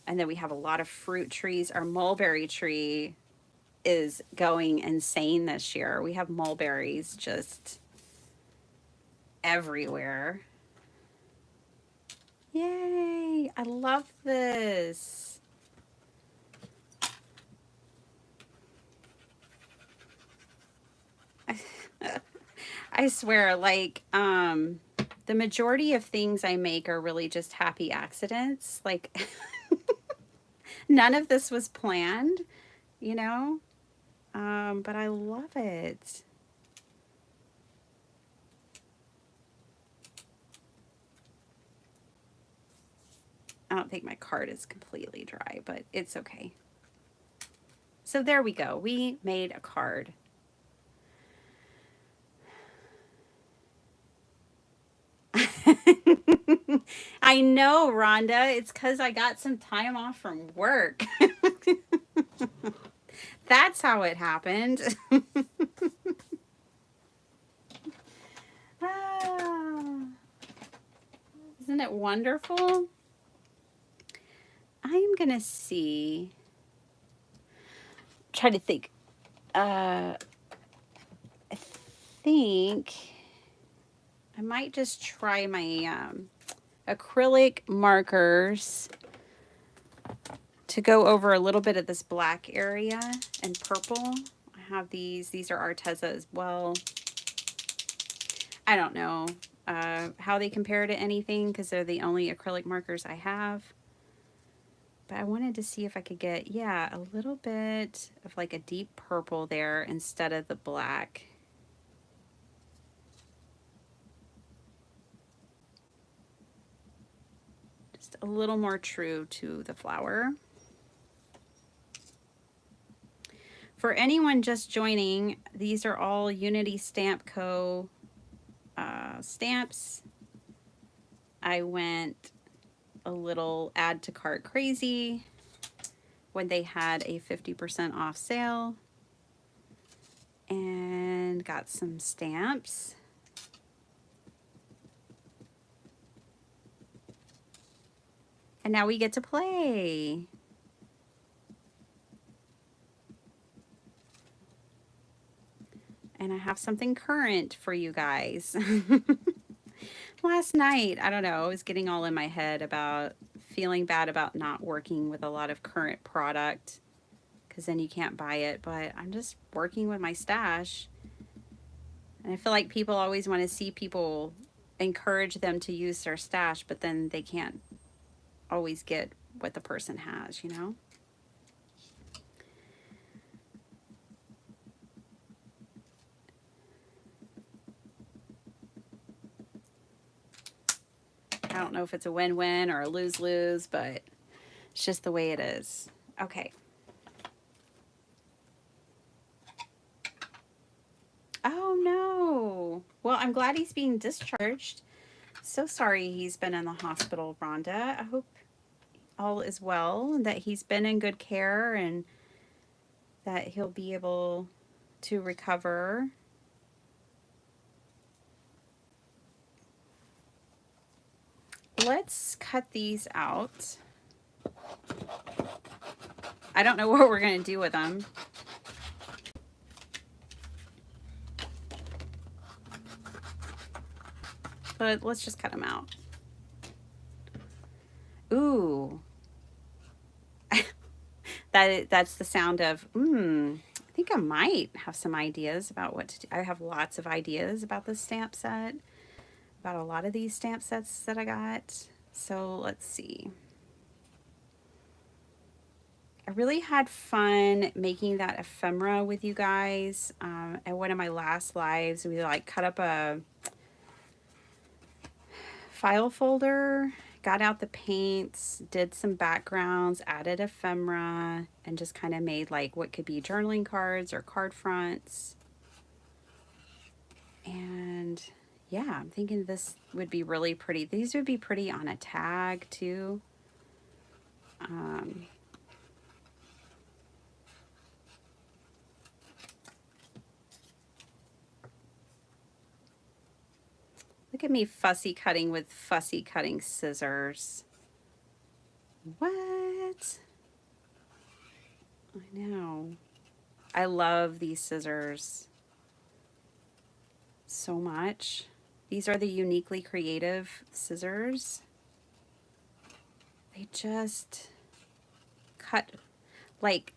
and then we have a lot of fruit trees. Our mulberry tree is going insane this year. We have mulberries just everywhere. Yay! I love this. I swear, like, the majority of things I make are really just happy accidents. Like, none of this was planned, you know? But I love it. I don't think my card is completely dry, but it's okay. So there we go. We made a card. I know, Rhonda. It's because I got some time off from work. That's how it happened. Ah, isn't it wonderful? I'm going to see. Try to think. I think I might just try my acrylic markers to go over a little bit of this black area and purple. I have these are Arteza as well. I don't know how they compare to anything because they're the only acrylic markers I have. But I wanted to see if I could get, yeah, a little bit of like a deep purple there instead of the black. a little more true to the flower. For anyone just joining, these are all Unity Stamp Co. Stamps. I went a little add to cart crazy when they had a 50% off sale and got some stamps. And now we get to play. And I have something current for you guys. Last night, I don't know, I was getting all in my head about feeling bad about not working with a lot of current product because then you can't buy it, but I'm just working with my stash. And I feel like people always want to see people encourage them to use their stash, but then they can't always get what the person has, you know? I don't know if it's a win-win or a lose-lose, but it's just the way it is. Okay. Oh no. Well, I'm glad he's being discharged. So sorry he's been in the hospital, Rhonda. I hope all is well and that he's been in good care and that he'll be able to recover. Let's cut these out. I don't know what we're going to do with them. But let's just cut them out. Ooh. That's the sound of, I think I might have some ideas about what to do. I have lots of ideas about this stamp set, about a lot of these stamp sets that I got. So let's see. I really had fun making that ephemera with you guys. At one of my last lives, we like cut up a file folder, got out the paints, did some backgrounds, added ephemera, and just kind of made like what could be journaling cards or card fronts. And yeah, I'm thinking this would be really pretty. These would be pretty on a tag too. Look at me fussy cutting with fussy cutting scissors. What? I know. I love these scissors so much. These are the Uniquely Creative scissors. They just cut like,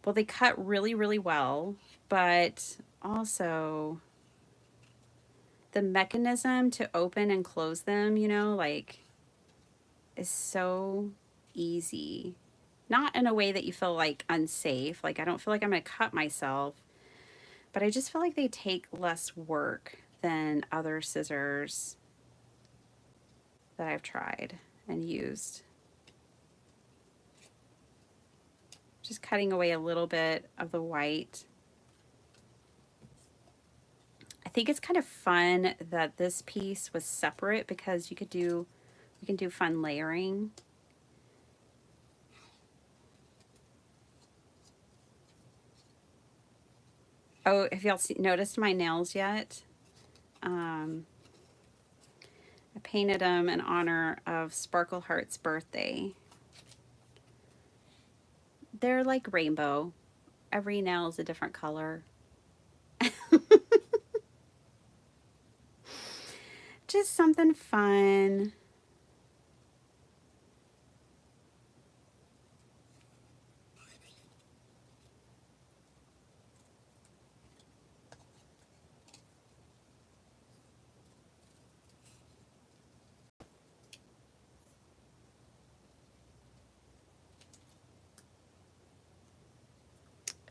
well, they cut really, really well, but also the mechanism to open and close them, you know, like, is so easy. Not in a way that you feel like unsafe. Like, I don't feel like I'm going to cut myself, but I just feel like they take less work than other scissors that I've tried and used. Just cutting away a little bit of the white. I think it's kind of fun that this piece was separate because you can do fun layering. Oh, have y'all noticed my nails yet? I painted them in honor of Sparkle Heart's birthday. They're like rainbow. Every nail is a different color. Just something fun.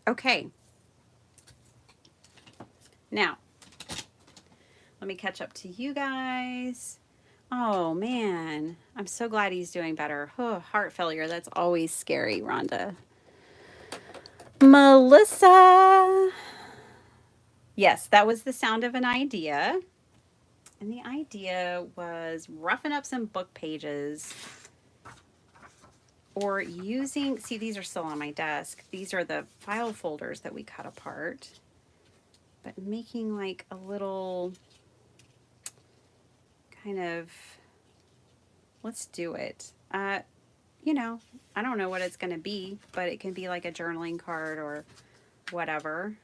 Okay. Now, let Let me catch up to you guys. Oh man, I'm so glad he's doing better. Oh, heart failure, that's always scary, Rhonda. Melissa. Yes, that was the sound of an idea. And the idea was roughing up some book pages or using, see, these are still on my desk. These are the file folders that we cut apart. But making like a little kind of, let's do it. You know, I don't know what it's going to be, but it can be like a journaling card or whatever.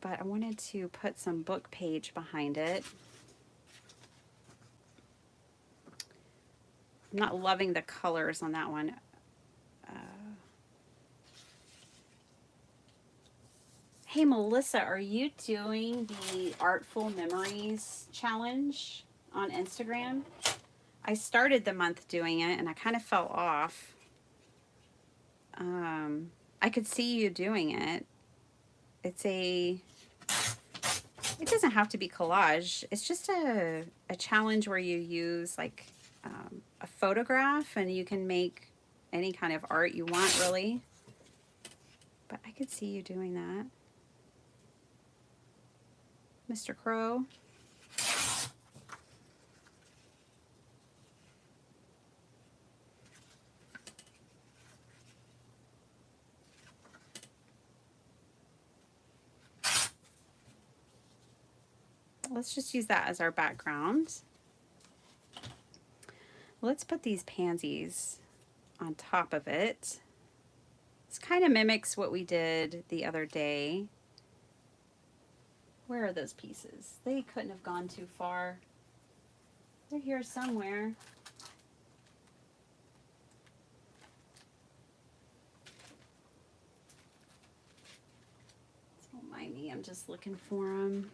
But I wanted to put some book page behind it. I'm not loving the colors on that one. Hey, Melissa, are you doing the Artful Memories challenge on Instagram? I started the month doing it and I kind of fell off. I could see you doing it. It doesn't have to be collage. It's just a challenge where you use like a photograph and you can make any kind of art you want, really. But I could see you doing that. Mr. Crow. Let's just use that as our background. Let's put these pansies on top of it. This kind of mimics what we did the other day. Where are those pieces? They couldn't have gone too far. They're here somewhere. Don't mind me, I'm just looking for them.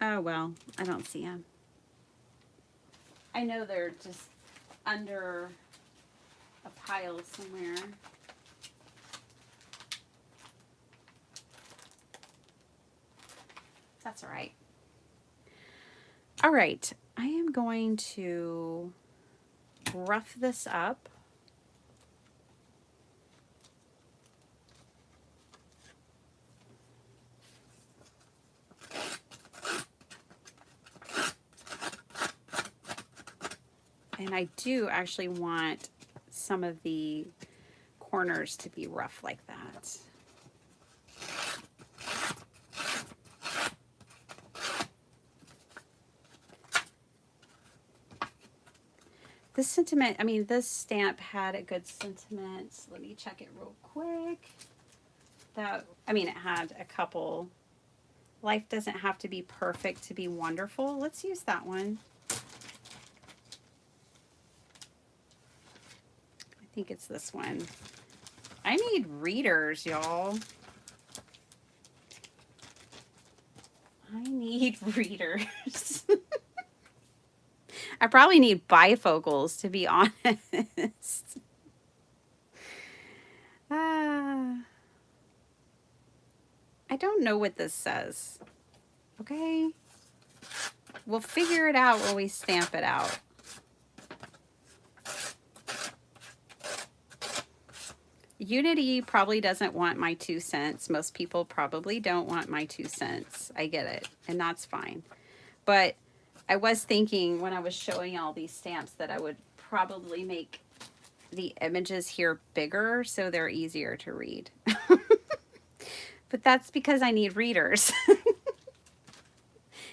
Oh well, I don't see them. I know they're just under a pile somewhere. That's all right. All right, I am going to rough this up. And I do actually want some of the corners to be rough like that. This sentiment, I mean, this stamp had a good sentiment. Let me check it real quick. I mean, it had a couple. Life doesn't have to be perfect to be wonderful. Let's use that one. I think it's this one. I need readers, y'all. I need readers. I probably need bifocals, to be honest. I don't know what this says. Okay? We'll figure it out when we stamp it out. Unity probably doesn't want my 2 cents. Most people probably don't want my 2 cents. I get it, and that's fine. But I was thinking when I was showing all these stamps that I would probably make the images here bigger so they're easier to read. But that's because I need readers.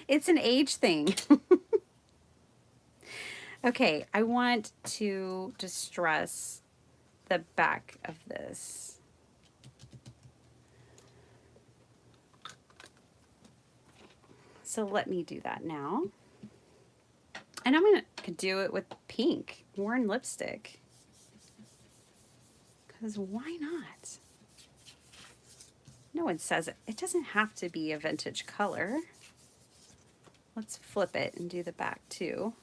It's an age thing. Okay, I want to distress the back of this. So let me do that now. And I'm going to do it with pink, worn lipstick. Because why not? No one says it. It doesn't have to be a vintage color. Let's flip it and do the back too.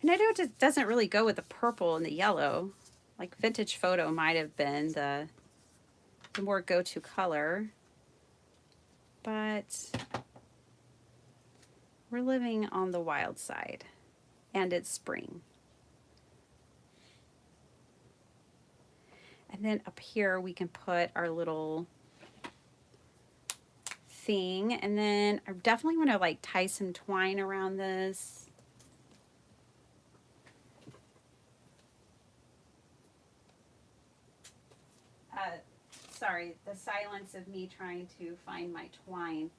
And I know it doesn't really go with the purple and the yellow. Like vintage photo might have been the more go-to color, but we're living on the wild side, and it's spring. And then up here we can put our little thing, and then I definitely want to like tie some twine around this. Sorry, the silence of me trying to find my twine.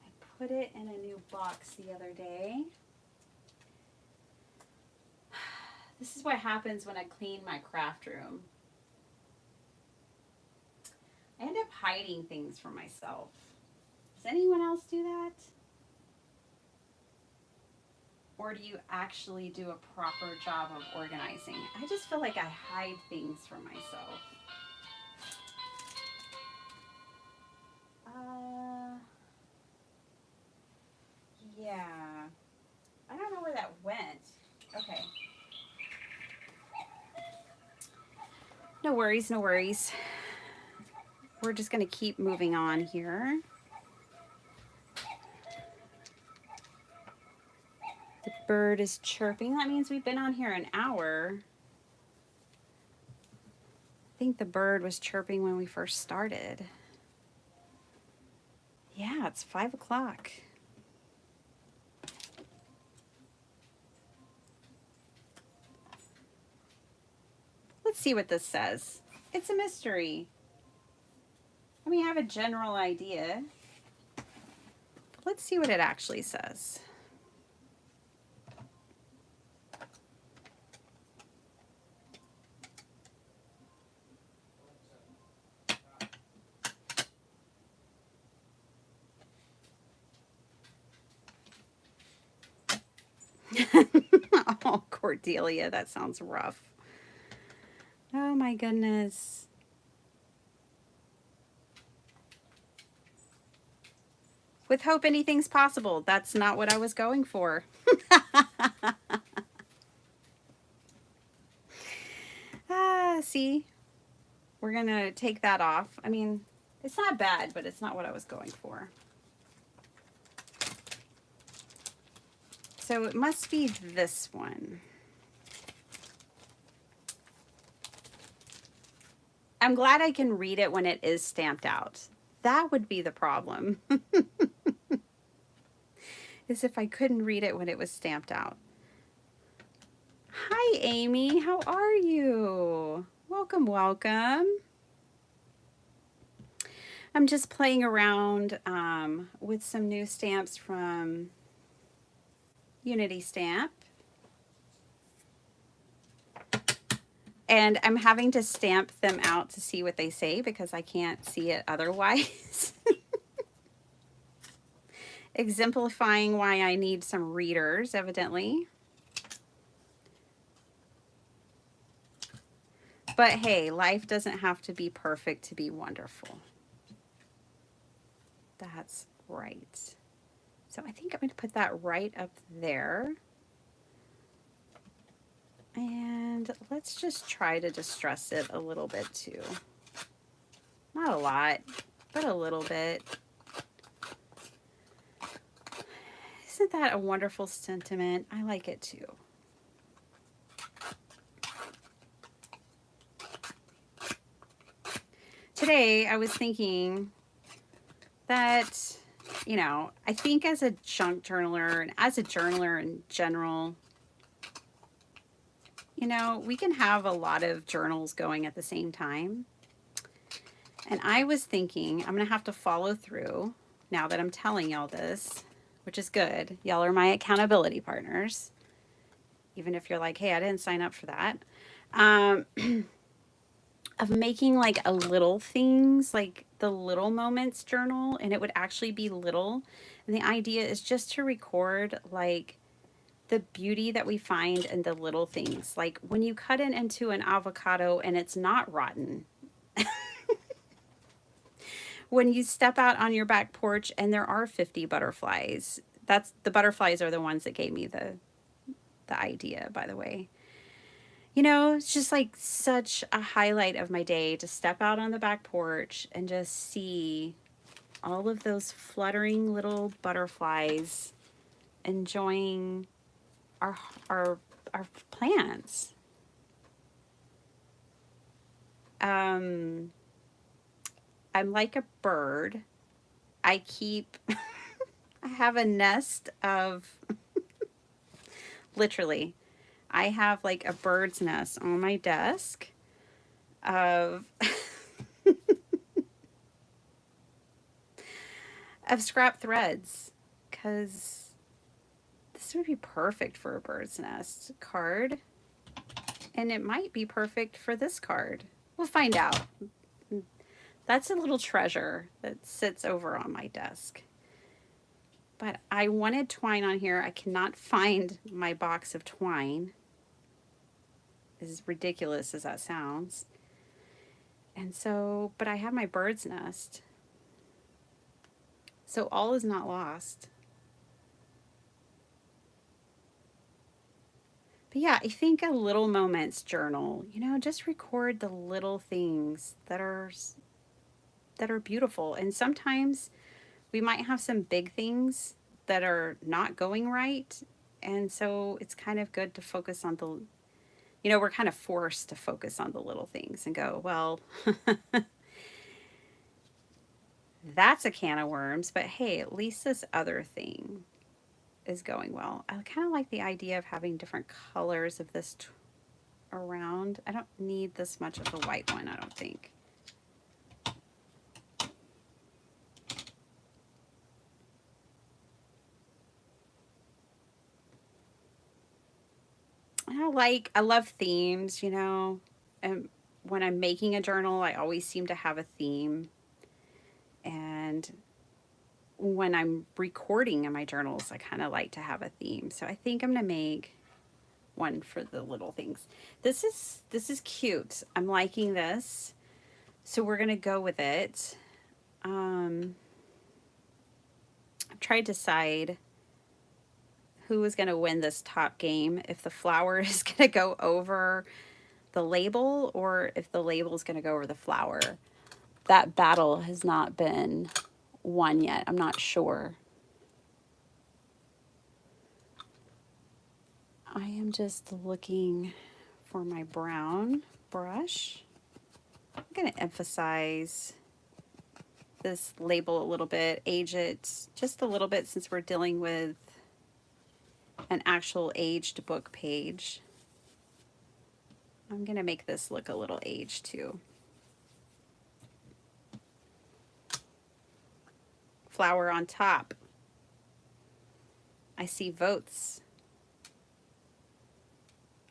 I put it in a new box the other day. This is what happens when I clean my craft room. I end up hiding things from myself. Does anyone else do that? Or do you actually do a proper job of organizing? I just feel like I hide things from myself. Yeah. I don't know where that went. Okay. No worries, no worries. We're just going to keep moving on here. The bird is chirping. That means we've been on here an hour. I think the bird was chirping when we first started. Yeah, it's 5 o'clock. Let's see what this says. It's a mystery. I mean, I have a general idea. Let's see what it actually says. Oh, Cordelia, that sounds rough. Oh my goodness. With hope, anything's possible. That's not what I was going for. See, we're gonna take that off. I mean, it's not bad, but it's not what I was going for. So it must be this one. I'm glad I can read it when it is stamped out. That would be the problem. Is if I couldn't read it when it was stamped out. Hi, Amy. How are you? Welcome, welcome. I'm just playing around with some new stamps from Unity Stamp. And I'm having to stamp them out to see what they say because I can't see it otherwise. Exemplifying why I need some readers, evidently. But hey, life doesn't have to be perfect to be wonderful. That's right. So I think I'm going to put that right up there. And let's just try to distress it a little bit too. Not a lot, but a little bit. Isn't that a wonderful sentiment? I like it too. Today I was thinking that, you know, I think as a junk journaler and as a journaler in general, you know, we can have a lot of journals going at the same time. And I was thinking I'm going to have to follow through now that I'm telling y'all this, which is good. Y'all are my accountability partners. Even if you're like, hey, I didn't sign up for that. Of making like a little things, like the little moments journal, and it would actually be little. And the idea is just to record like the beauty that we find in the little things. Like when you cut it into an avocado and it's not rotten. When you step out on your back porch and there are 50 butterflies. That's the butterflies are the ones that gave me the idea, by the way. You know, it's just like such a highlight of my day to step out on the back porch and just see all of those fluttering little butterflies enjoying our our our plants. Um, I'm like a bird. I keep I have a nest of literally I have like a bird's nest on my desk of of scrap threads cuz this would be perfect for a bird's nest card and it might be perfect for this card. We'll find out. That's a little treasure that sits over on my desk. But I wanted twine on here. I cannot find my box of twine, as ridiculous as that sounds. And so, but I have my bird's nest. So all is not lost. But yeah, I think a little moments journal, you know, just record the little things that are beautiful. And sometimes we might have some big things that are not going right. And so it's kind of good to focus on the, you know, we're kind of forced to focus on the little things and go, well, that's a can of worms, but hey, at least this other thing is going well. I kind of like the idea of having different colors of this around. I don't need this much of the white one, I don't think. I love themes, you know, and when I'm making a journal, I always seem to have a theme. And when I'm recording in my journals, I kind of like to have a theme. So I think I'm going to make one for the little things. This is cute. I'm liking this. So we're going to go with it. I'm trying to decide who is going to win this top game, if the flower is going to go over the label or if the label is going to go over the flower. That battle has not been won yet. I'm not sure. I am just looking for my brown brush. I'm going to emphasize this label a little bit, age it just a little bit since we're dealing with an actual aged book page. I'm going to make this look a little aged too. Flower on top. I see votes.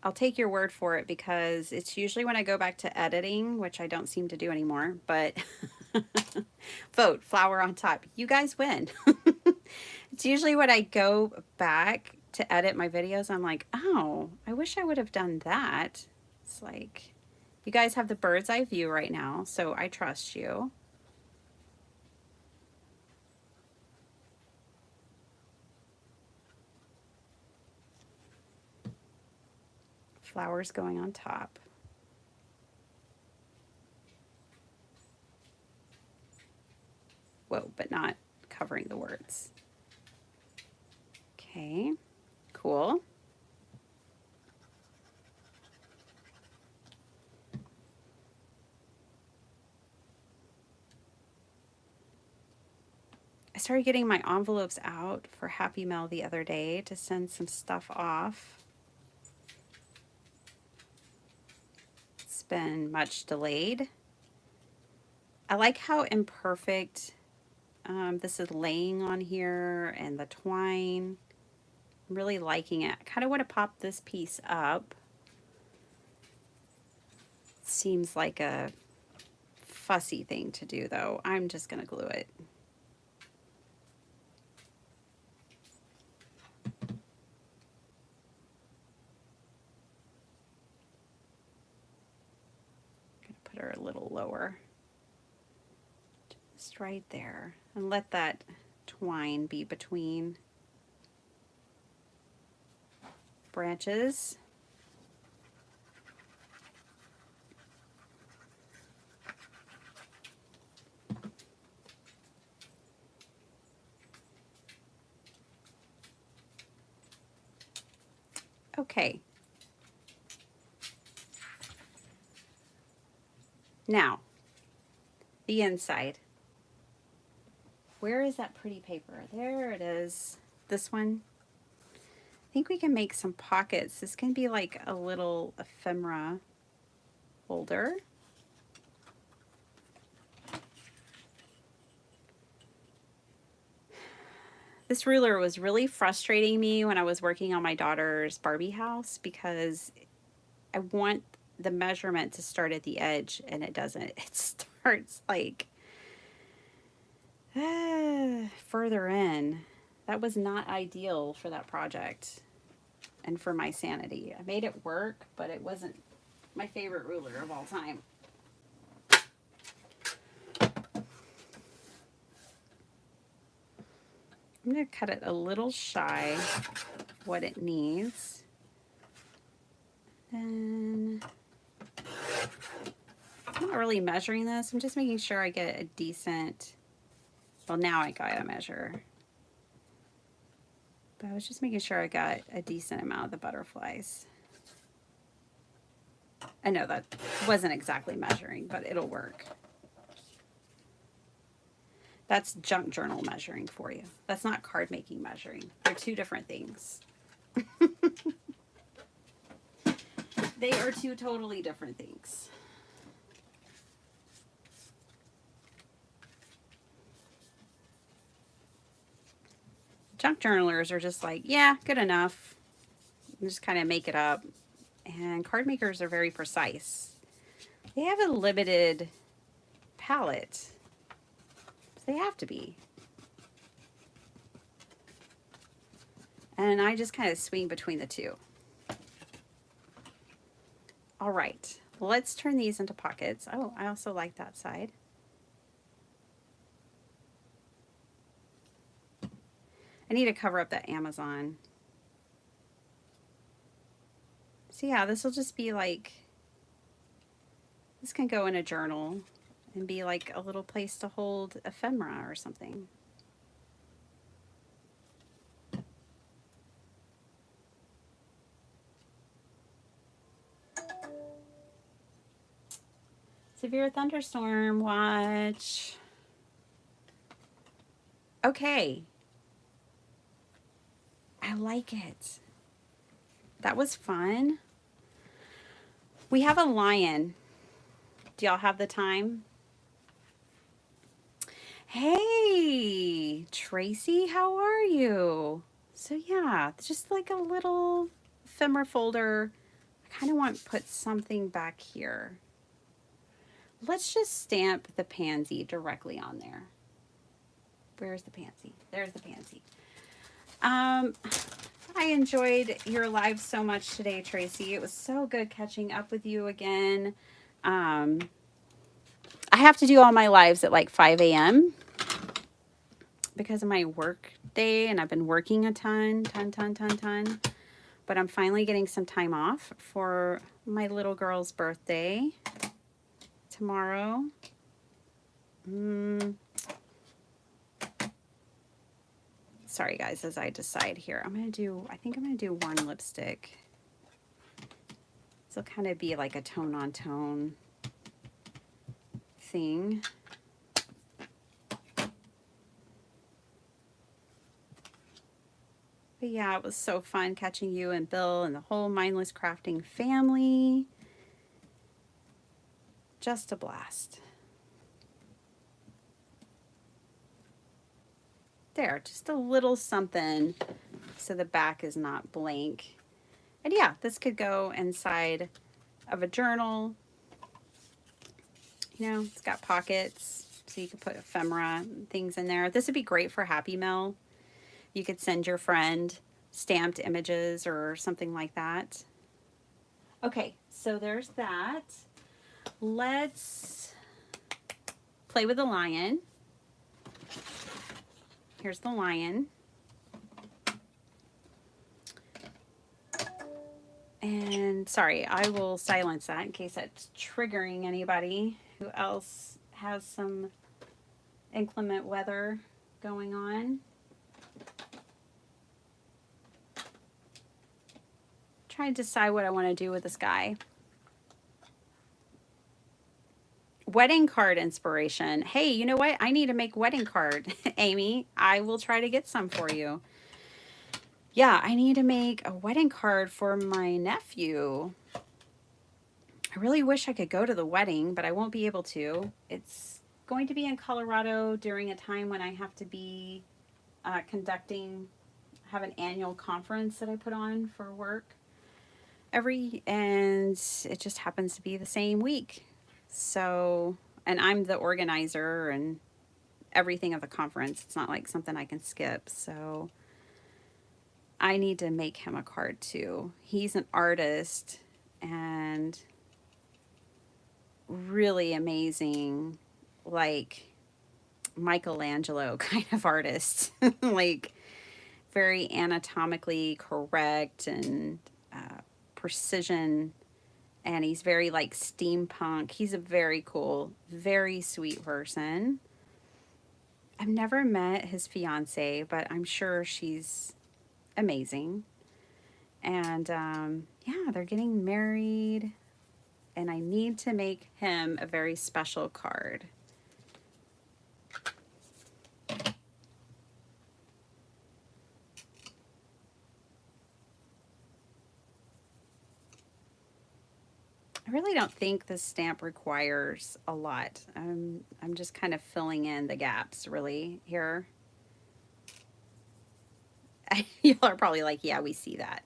I'll take your word for it because it's usually when I go back to editing, which I don't seem to do anymore, but vote, flower on top. You guys win. It's usually when I go back to edit my videos, I'm like, oh, I wish I would have done that. It's like, you guys have the bird's eye view right now, so I trust you. Flowers going on top. Whoa, but not covering the words. Okay, cool. I started getting my envelopes out for Happy Mail the other day to send some stuff off. It's been much delayed. I like how imperfect this is laying on here and the twine. I'm really liking it. I kind of want to pop this piece up. Seems like a fussy thing to do though. I'm just going to glue it. Put her a little lower, just right there, and let that twine be between branches. Okay. Now, the inside. Where is that pretty paper? There it is. This one. I think we can make some pockets. This can be like a little ephemera holder. This ruler was really frustrating me when I was working on my daughter's Barbie house because I want the measurement to start at the edge and it doesn't. It starts like further in. That was not ideal for that project and for my sanity. I made it work, but it wasn't my favorite ruler of all time. I'm going to cut it a little shy what it needs. Then I'm not really measuring this. I'm just making sure I get a decent, well, now I got to measure. But I was just making sure I got a decent amount of the butterflies. I know that wasn't exactly measuring, but it'll work. That's junk journal measuring for you. That's not card making measuring. They're two different things. They are two totally different things. Junk journalers are just like, yeah, good enough. And just kind of make it up. And card makers are very precise. They have a limited palette. They have to be. And I just kind of swing between the two. All right, let's turn these into pockets. Oh, I also like that side. I need to cover up that Amazon. So yeah, this will just be like, this can go in a journal and be like a little place to hold ephemera or something. Severe thunderstorm watch. Okay. I like it. That was fun. We have a lion. Do y'all have the time? Hey, Tracy, how are you? So yeah, just like a little ephemera folder. I kind of want to put something back here. Let's just stamp the pansy directly on there. Where's the pansy? There's the pansy. I enjoyed your live so much today, Tracy. It was so good catching up with you again. I have to do all my lives at like 5 a.m. because of my work day, and I've been working a ton. But I'm finally getting some time off for my little girl's birthday tomorrow. Sorry guys, as I decide here, I think I'm gonna do one lipstick. This will kind of be like a tone on tone thing. But yeah, it was so fun catching you and Bill and the whole Mindless Crafting family. Just a blast. There, just a little something so the back is not blank. And yeah, this could go inside of a journal. You know, it's got pockets, so you could put ephemera and things in there. This would be great for Happy Mail. You could send your friend stamped images or something like that. Okay, so there's that. Let's play with the lion. Here's the lion. And sorry, I will silence that in case that's triggering anybody who else has some inclement weather going on. trying to decide what I want to do with this guy. Wedding card inspiration. Hey, you know what? I need to make wedding card, Amy. I will try to get some for you. Yeah, I need to make a wedding card for my nephew. I really wish I could go to the wedding, but I won't be able to. It's going to be in Colorado during a time when I have to be have an annual conference that I put on for work and it just happens to be the same week. So, and I'm the organizer and everything of the conference. It's not like something I can skip. So I need to make him a card too. He's an artist and really amazing, like Michelangelo kind of artist, like very anatomically correct and precision. And he's very like steampunk. He's a very cool, very sweet person. I've never met his fiance, but I'm sure she's amazing. And yeah, they're getting married. And I need to make him a very special card. I really don't think this stamp requires a lot. I'm just kind of filling in the gaps really here. Y'all are probably like, yeah, we see that.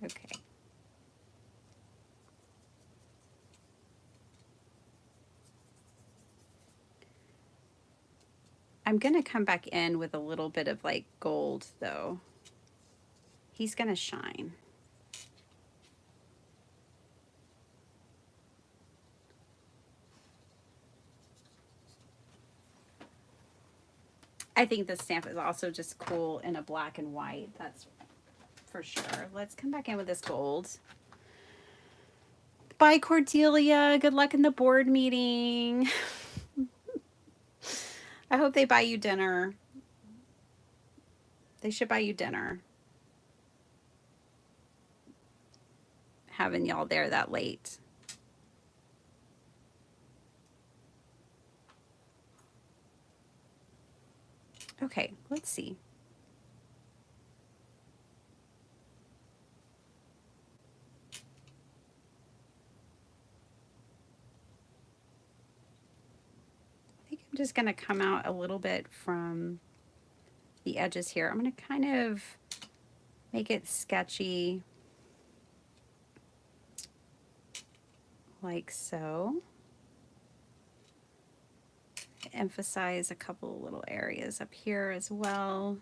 Okay. I'm going to come back in with a little bit of like gold though. He's going to shine. I think this stamp is also just cool in a black and white. That's for sure. Let's come back in with this gold. Bye, Cordelia. Good luck in the board meeting. I hope they buy you dinner. They should buy you dinner. Having y'all there that late. Okay, let's see. I think I'm just going to come out a little bit from the edges here. I'm going to kind of make it sketchy like so. Emphasize a couple of little areas up here as well.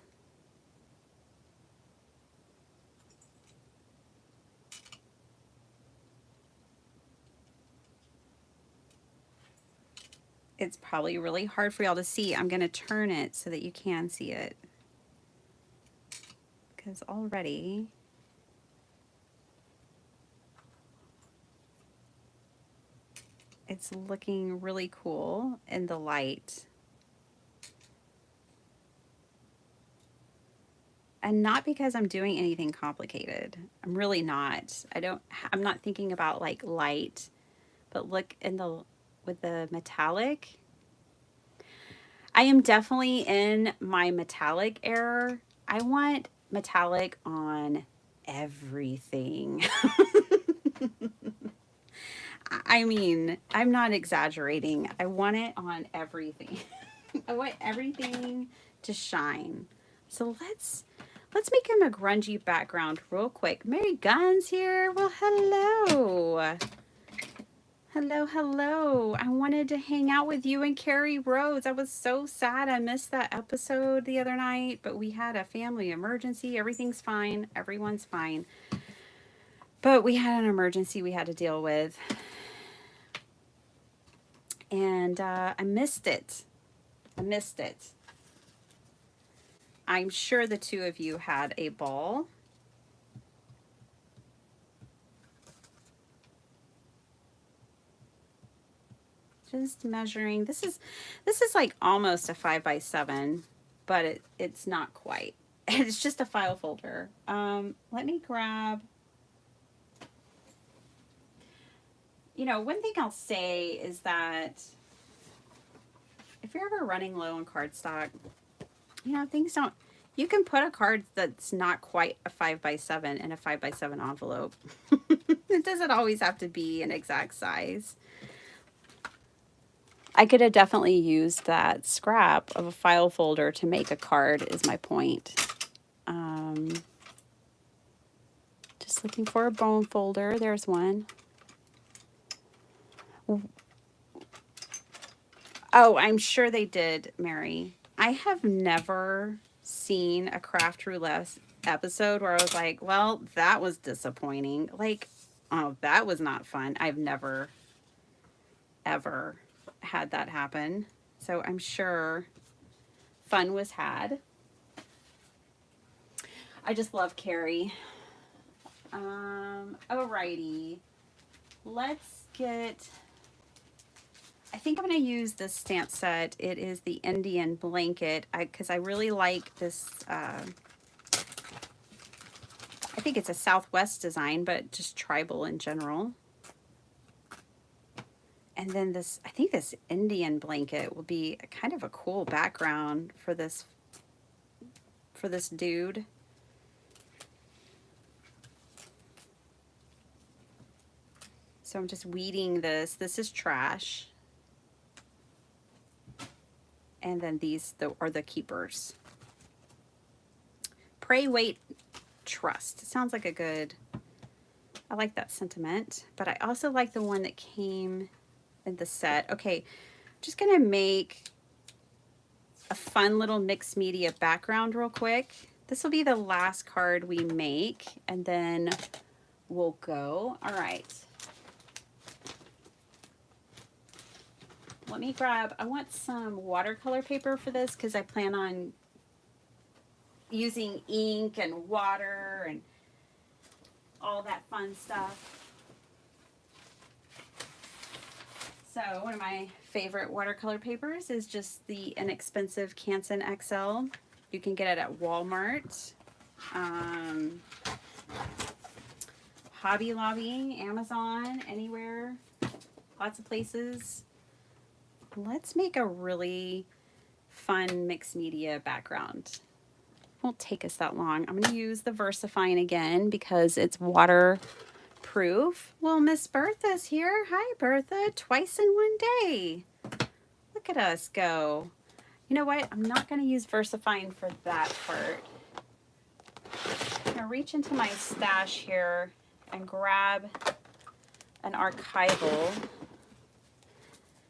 It's probably really hard for y'all to see. I'm going to turn it so that you can see it. Because already it's looking really cool in the light. And not because I'm doing anything complicated. I'm really not. I'm not thinking about like light, but look with the metallic. I am definitely in my metallic era. I want metallic on everything. I mean, I'm not exaggerating. I want it on everything. I want everything to shine. So let's make him a grungy background real quick. Mary Gunn's here. Well, hello. Hello, hello. I wanted to hang out with you and Carrie Rose. I was so sad I missed that episode the other night, but we had a family emergency. Everything's fine. Everyone's fine. But we had an emergency we had to deal with. And I missed it. I missed it. I'm sure the two of you had a ball. Just measuring. This is like almost a 5 by 7, but it's not quite. It's just a file folder. Let me grab, one thing I'll say is that if you're ever running low on cardstock, things don't, you can put a card that's not quite a 5x7 in a 5x7 envelope. It doesn't always have to be an exact size. I could have definitely used that scrap of a file folder to make a card is my point. Just looking for a bone folder. There's one. Oh, I'm sure they did, Mary. I have never seen a craft roulette episode where I was like, well, that was disappointing. Like, oh, that was not fun. I've never, ever had that happen. So I'm sure fun was had. I just love Carrie. Alrighty. Let's get, I think I'm going to use this stamp set. It is the Indian blanket because I really like this. I think it's a Southwest design, but just tribal in general. And then this, I think this Indian blanket will be kind of a cool background for this dude. So I'm just weeding this. This is trash. And then these are the keepers. Pray, wait, trust. It sounds like a good, I like that sentiment. But I also like the one that came in the set. Okay, I'm just going to make a fun little mixed media background real quick. This will be the last card we make, and then we'll go. All right. Let me grab, I want some watercolor paper for this because I plan on using ink and water and all that fun stuff. So one of my favorite watercolor papers is just the inexpensive Canson XL. You can get it at Walmart, Hobby Lobby, Amazon, anywhere, lots of places. Let's make a really fun mixed media background. Won't take us that long. I'm going to use the VersaFine again because it's waterproof. Well, Miss Bertha's here. Hi, Bertha. Twice in one day. Look at us go. You know what? I'm not going to use VersaFine for that part. I'm going to reach into my stash here and grab an archival,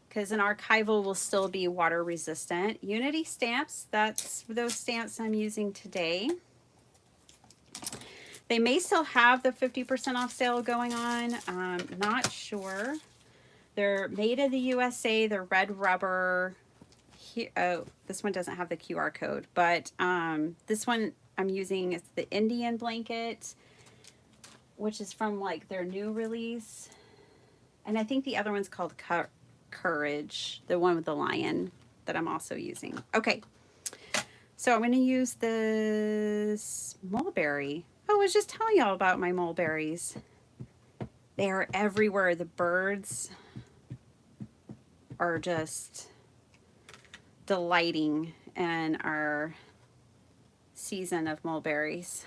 because an archival will still be water resistant. Unity stamps, that's those stamps I'm using today. They may still have the 50% off sale going on. Not sure. They're made in the USA. They're red rubber. Here, oh, this one doesn't have the QR code, but this one I'm using is the Indian blanket, which is from like their new release. And I think the other one's called Courage, the one with the lion that I'm also using. Okay, so I'm going to use this mulberry. Oh, I was just telling y'all about my mulberries. They are everywhere. The birds are just delighting in our season of mulberries.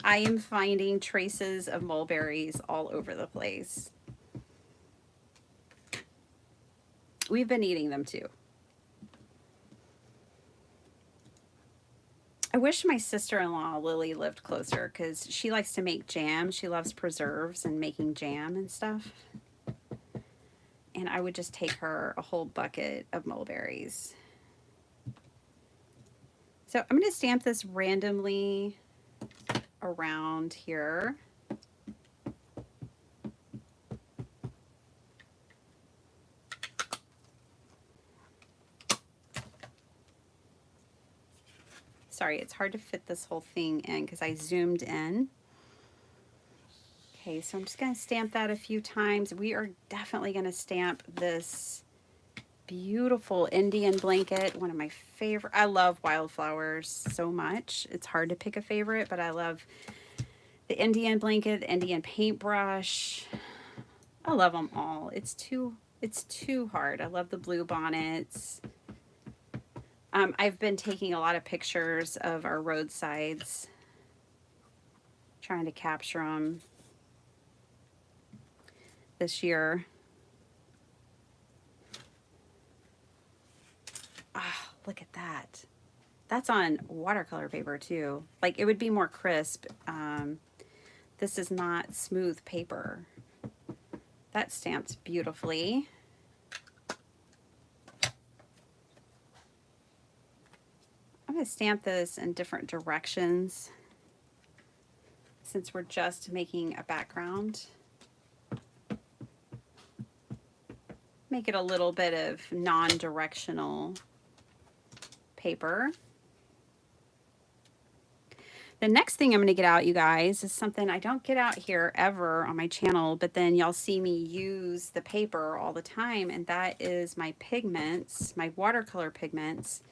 I am finding traces of mulberries all over the place. We've been eating them too. I wish my sister-in-law Lily lived closer because she likes to make jam. She loves preserves and making jam and stuff. And I would just take her a whole bucket of mulberries. So I'm going to stamp this randomly around here. Sorry, it's hard to fit this whole thing in because I zoomed in. Okay, so I'm just going to stamp that a few times. We are definitely going to stamp this beautiful Indian blanket, one of my favorite. I love wildflowers so much. It's hard to pick a favorite, but I love the Indian blanket, the Indian paintbrush. I love them all. It's too hard. I love the blue bonnets. I've been taking a lot of pictures of our roadsides, trying to capture them this year. Ah, look at that. That's on watercolor paper too. Like it would be more crisp. This is not smooth paper. That stamped beautifully. I'm going to stamp this in different directions since we're just making a background. Make it a little bit of non-directional paper. The next thing I'm going to get out, you guys, is something I don't get out here ever on my channel, but then y'all see me use the paper all the time, and that is my pigments, my watercolor pigments.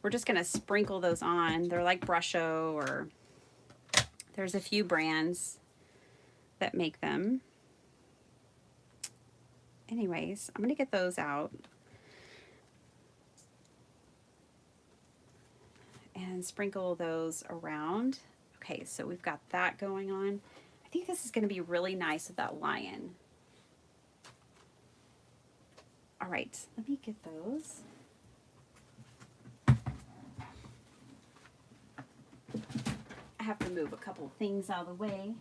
We're just going to sprinkle those on. They're like Brusho, or there's a few brands that make them. Anyways, I'm going to get those out and sprinkle those around. Okay, so we've got that going on. I think this is going to be really nice with that lion. All right, let me get those. I have to move a couple of things out of the way.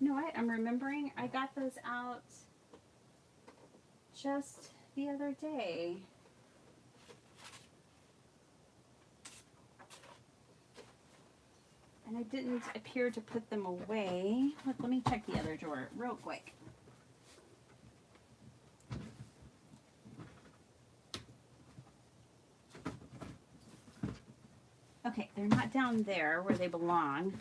You know what? I'm remembering I got those out just the other day. And I didn't appear to put them away. Let me check the other drawer real quick. Okay, they're not down there where they belong.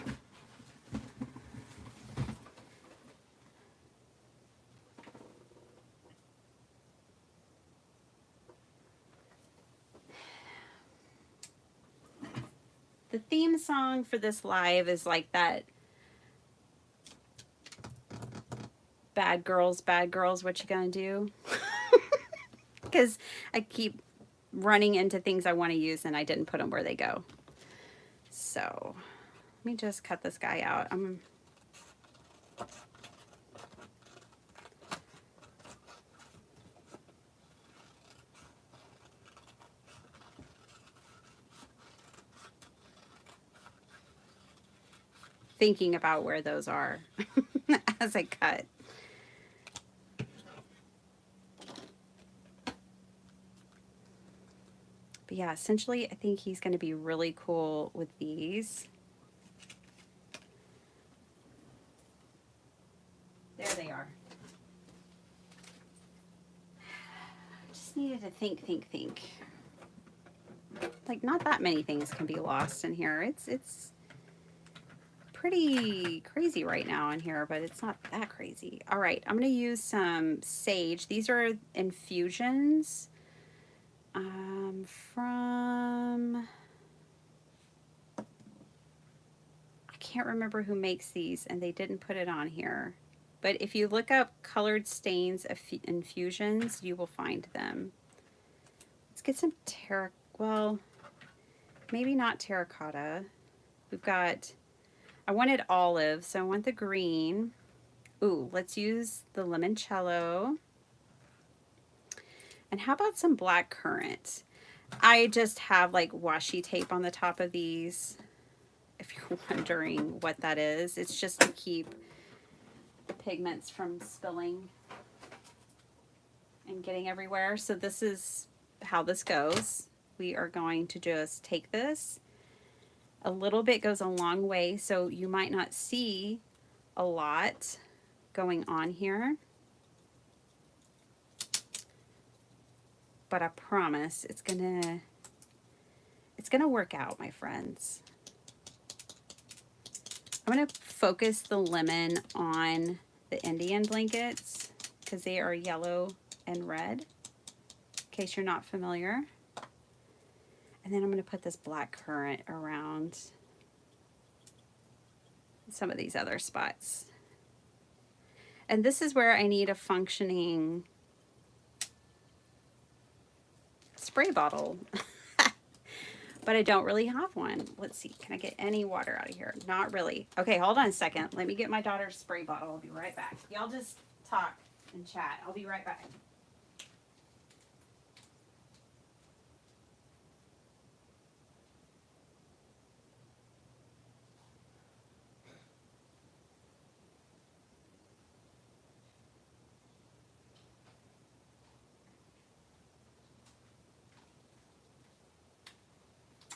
The theme song for this live is like that bad girls, what you gonna do? Because I keep running into things I want to use and I didn't put them where they go. So let me just cut this guy out. I'm thinking about where those are as I cut. But yeah, essentially I think he's going to be really cool with these. There they are. Just needed to think. Like, not that many things can be lost in here. It's pretty crazy right now in here, but it's not that crazy. All right, I'm going to use some sage. These are infusions from... I can't remember who makes these, and they didn't put it on here. But if you look up colored stains infusions, you will find them. Let's get some well, maybe not terracotta. We've got, I wanted olive, so I want the green. Ooh, let's use the limoncello. And how about some black currant? I just have like washi tape on the top of these. If you're wondering what that is, it's just to keep the pigments from spilling and getting everywhere. So this is how this goes. We are going to just take this. A little bit goes a long way, so you might not see a lot going on here. But I promise it's It's going to work out, my friends. I'm going to focus the lemon on the Indian blankets because they are yellow and red, in case you're not familiar. And then I'm going to put this black currant around some of these other spots. And this is where I need a functioning spray bottle. But I don't really have one. Let's see, can I get any water out of here? Not really. Okay, hold on a second. Let me get my daughter's spray bottle. I'll be right back. Y'all just talk and chat. I'll be right back.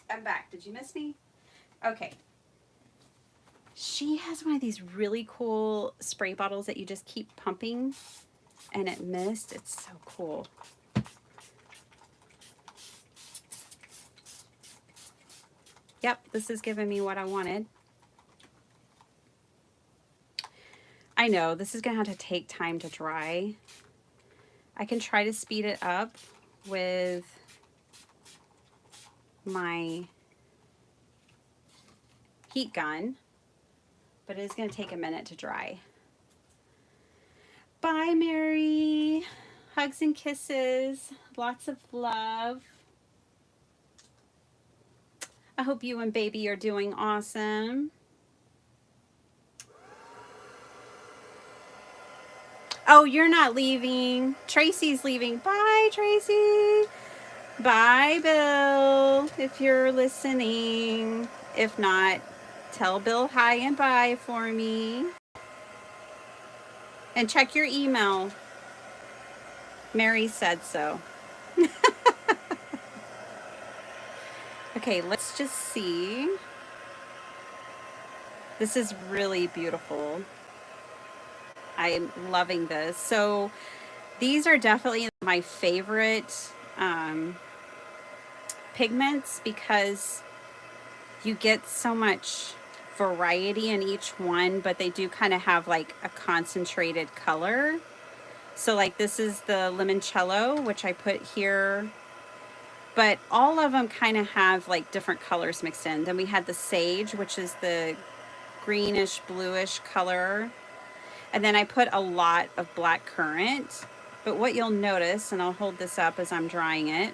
I'm back. Did you miss me? Okay. She has one of these really cool spray bottles that you just keep pumping and it mist. It's so cool. Yep, this is giving me what I wanted. I know this is gonna have to take time to dry. I can try to speed it up with my heat gun, but it is going to take a minute to dry. Bye, Mary. Hugs and kisses. Lots of love. I hope you and baby are doing awesome. Oh, you're not leaving. Tracy's leaving. Bye, Tracy. Bye, Bill, if you're listening. If not, tell Bill hi and bye for me. And check your email. Mary said so. Okay, let's just see. This is really beautiful. I'm loving this. So these are definitely my favorite pigments because you get so much variety in each one, but they do kind of have like a concentrated color. So like this is the limoncello, which I put here, but all of them kind of have like different colors mixed in. Then we had the sage, which is the greenish bluish color. And then I put a lot of black currant. But what you'll notice, and I'll hold this up as I'm drying it,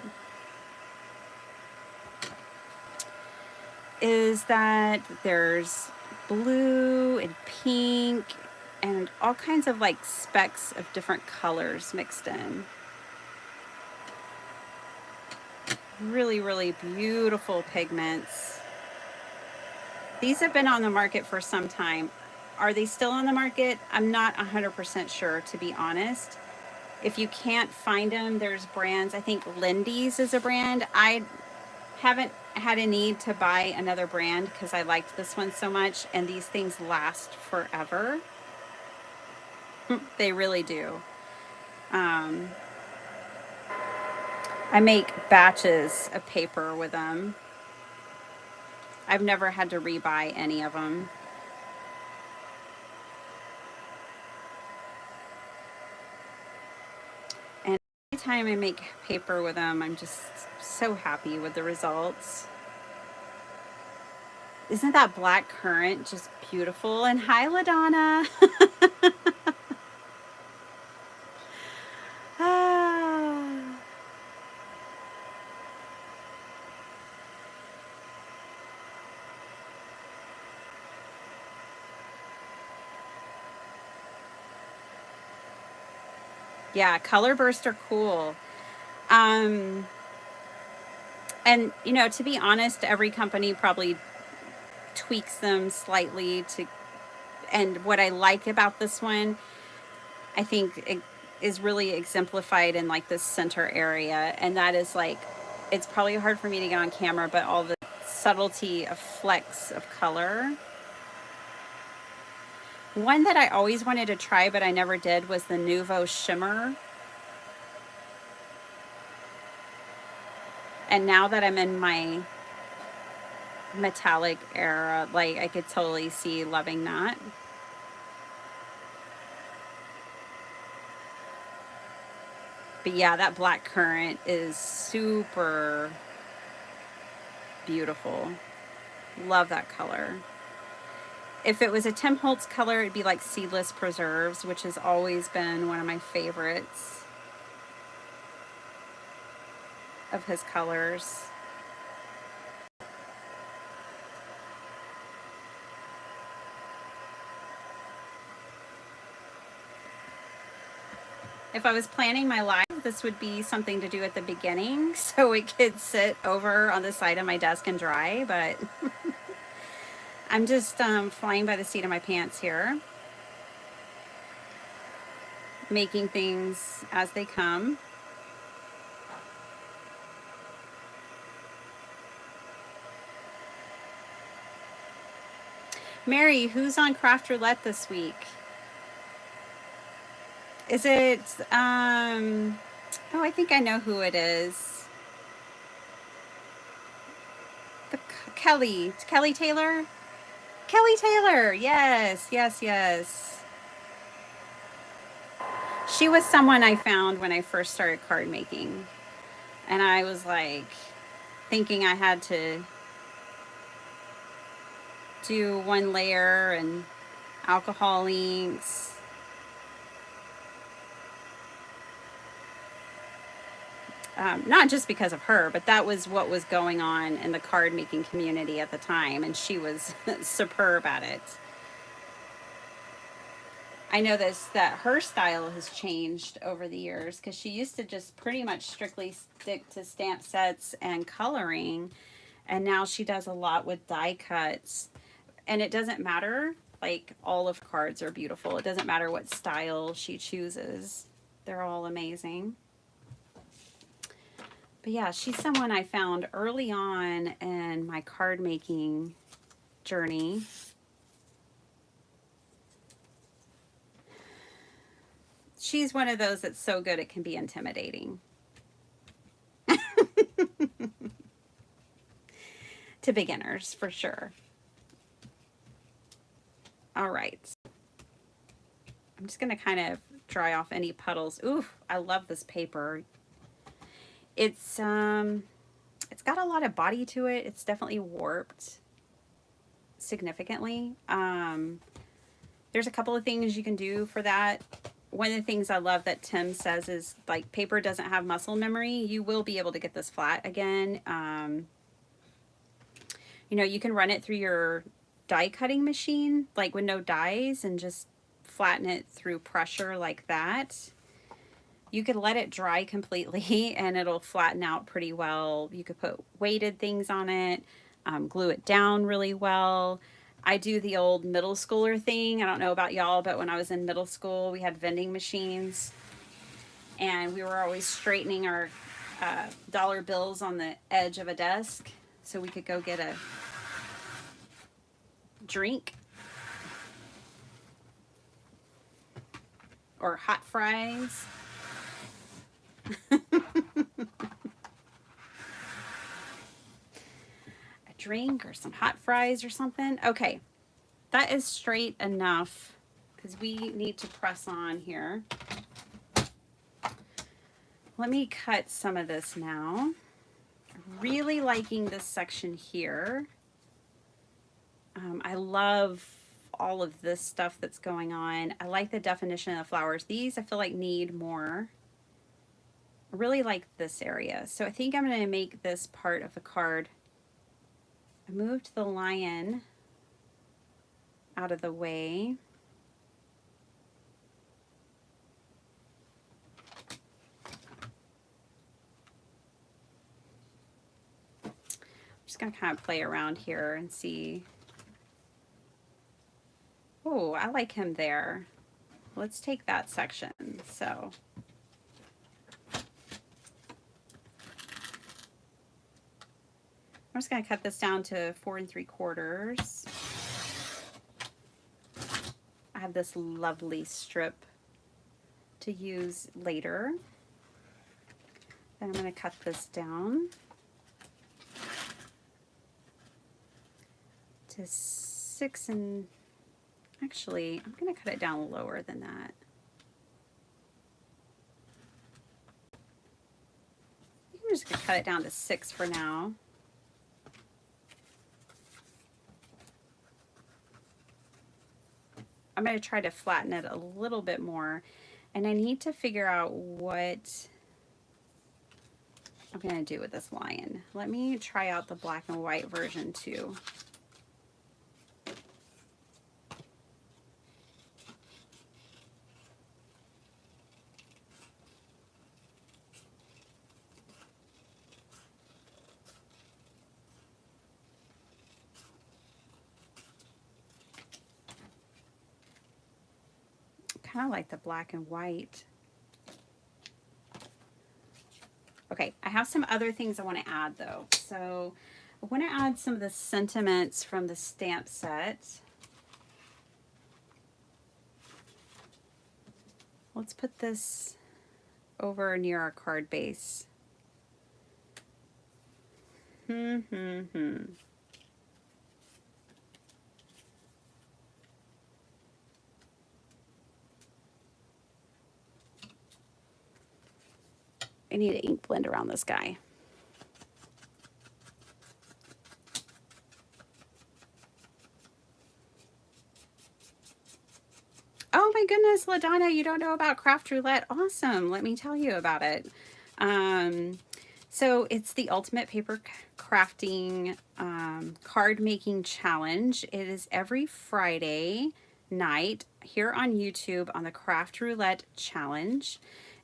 is that there's blue and pink and all kinds of like specks of different colors mixed in. Really, really beautiful pigments. These have been on the market for some time. Are they still on the market? I'm not 100% sure, to be honest. If you can't find them, there's brands. I think Lindy's is a brand. I haven't had a need to buy another brand because I liked this one so much, and these things last forever. They really do. I make batches of paper with them. I've never had to rebuy any of them. And every time I make paper with them, I'm just so happy with the results. Isn't that black currant just beautiful? And hi, LaDonna. Yeah, color bursts are cool. And, you know, to be honest, every company probably tweaks them slightly to, and what I like about this one, I think it is really exemplified in like this center area. And that is like, it's probably hard for me to get on camera, but all the subtlety of flecks of color. One that I always wanted to try, but I never did, was the Nouveau Shimmer. And now that I'm in my metallic era. Like, I could totally see loving that. But yeah, that black currant is super beautiful. Love that color. If it was a Tim Holtz color, it'd be like Seedless Preserves, which has always been one of my favorites of his colors. If I was planning my live, this would be something to do at the beginning so it could sit over on the side of my desk and dry, but I'm just flying by the seat of my pants here, making things as they come. Mary, who's on Craft Roulette this week? Is it, oh, I think I know who it is. The Kelly. Kelly Taylor? Kelly Taylor. Yes, yes, yes. She was someone I found when I first started card making. And I was like thinking I had to do one layer and alcohol inks. Not just because of her, but that was what was going on in the card making community at the time, and she was superb at it. I know that her style has changed over the years because she used to just pretty much strictly stick to stamp sets and coloring, and now she does a lot with die cuts. And it doesn't matter, like, all of her cards are beautiful. It doesn't matter what style she chooses, they're all amazing. But yeah, she's someone I found early on in my card making journey. She's one of those that's so good it can be intimidating. To beginners, for sure. All right. I'm just going to kind of dry off any puddles. Ooh, I love this paper. It's got a lot of body to it. It's definitely warped significantly. There's a couple of things you can do for that. One of the things I love that Tim says is, like, paper doesn't have muscle memory. You will be able to get this flat again. You know, you can run it through your die cutting machine, like with no dies, and just flatten it through pressure like that. You could let it dry completely and it'll flatten out pretty well. You could put weighted things on it, glue it down really well. I do the old middle schooler thing. I don't know about y'all, but when I was in middle school, we had vending machines and we were always straightening our dollar bills on the edge of a desk so we could go get a drink or hot fries. A drink or some hot fries or something. Okay, that is straight enough because we need to press on here. Let me cut some of this now. Really liking this section here. I love all of this stuff that's going on. I like the definition of the flowers. These I feel like need more. I really like this area. So I think I'm going to make this part of the card. I moved the lion out of the way. I'm just going to kind of play around here and see. Oh, I like him there. Let's take that section. So I'm just going to cut this down to 4 3/4. I have this lovely strip to use later. Then I'm going to cut this down. to 6, and actually I'm going to cut it down lower than that. I'm just going to cut it down to 6 for now. I'm going to try to flatten it a little bit more, and I need to figure out what I'm going to do with this lion. Let me try out the black and white version too. Kind of like the black and white. Okay, I have some other things I want to add though. So I want to add some of the sentiments from the stamp set. Let's put this over near our card base. I need an ink blend around this guy. Oh my goodness, LaDonna, you don't know about Craft Roulette? Awesome. Let me tell you about it. So it's the ultimate paper crafting card making challenge. It is every Friday night here on YouTube on the Craft Roulette challenge.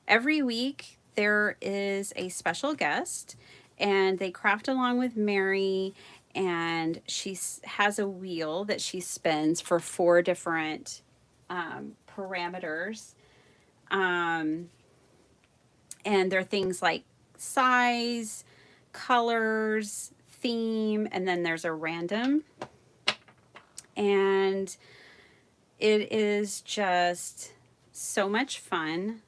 Every week there is a special guest and they craft along with Mary, and she has a wheel that she spins for 4 different parameters. And they're things like size, colors, theme, and then there's a random. And it is just so much fun.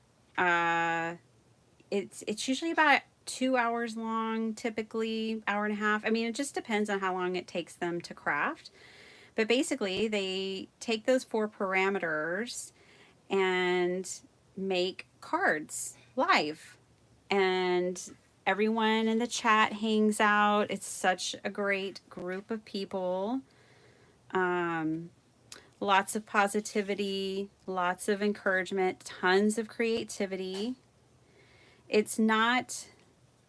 It's usually about 2 hours long, typically hour and a half. I mean, it just depends on how long it takes them to craft. But basically, they take those 4 parameters and make cards live. And everyone in the chat hangs out. It's such a great group of people. Lots of positivity, lots of encouragement, tons of creativity. It's not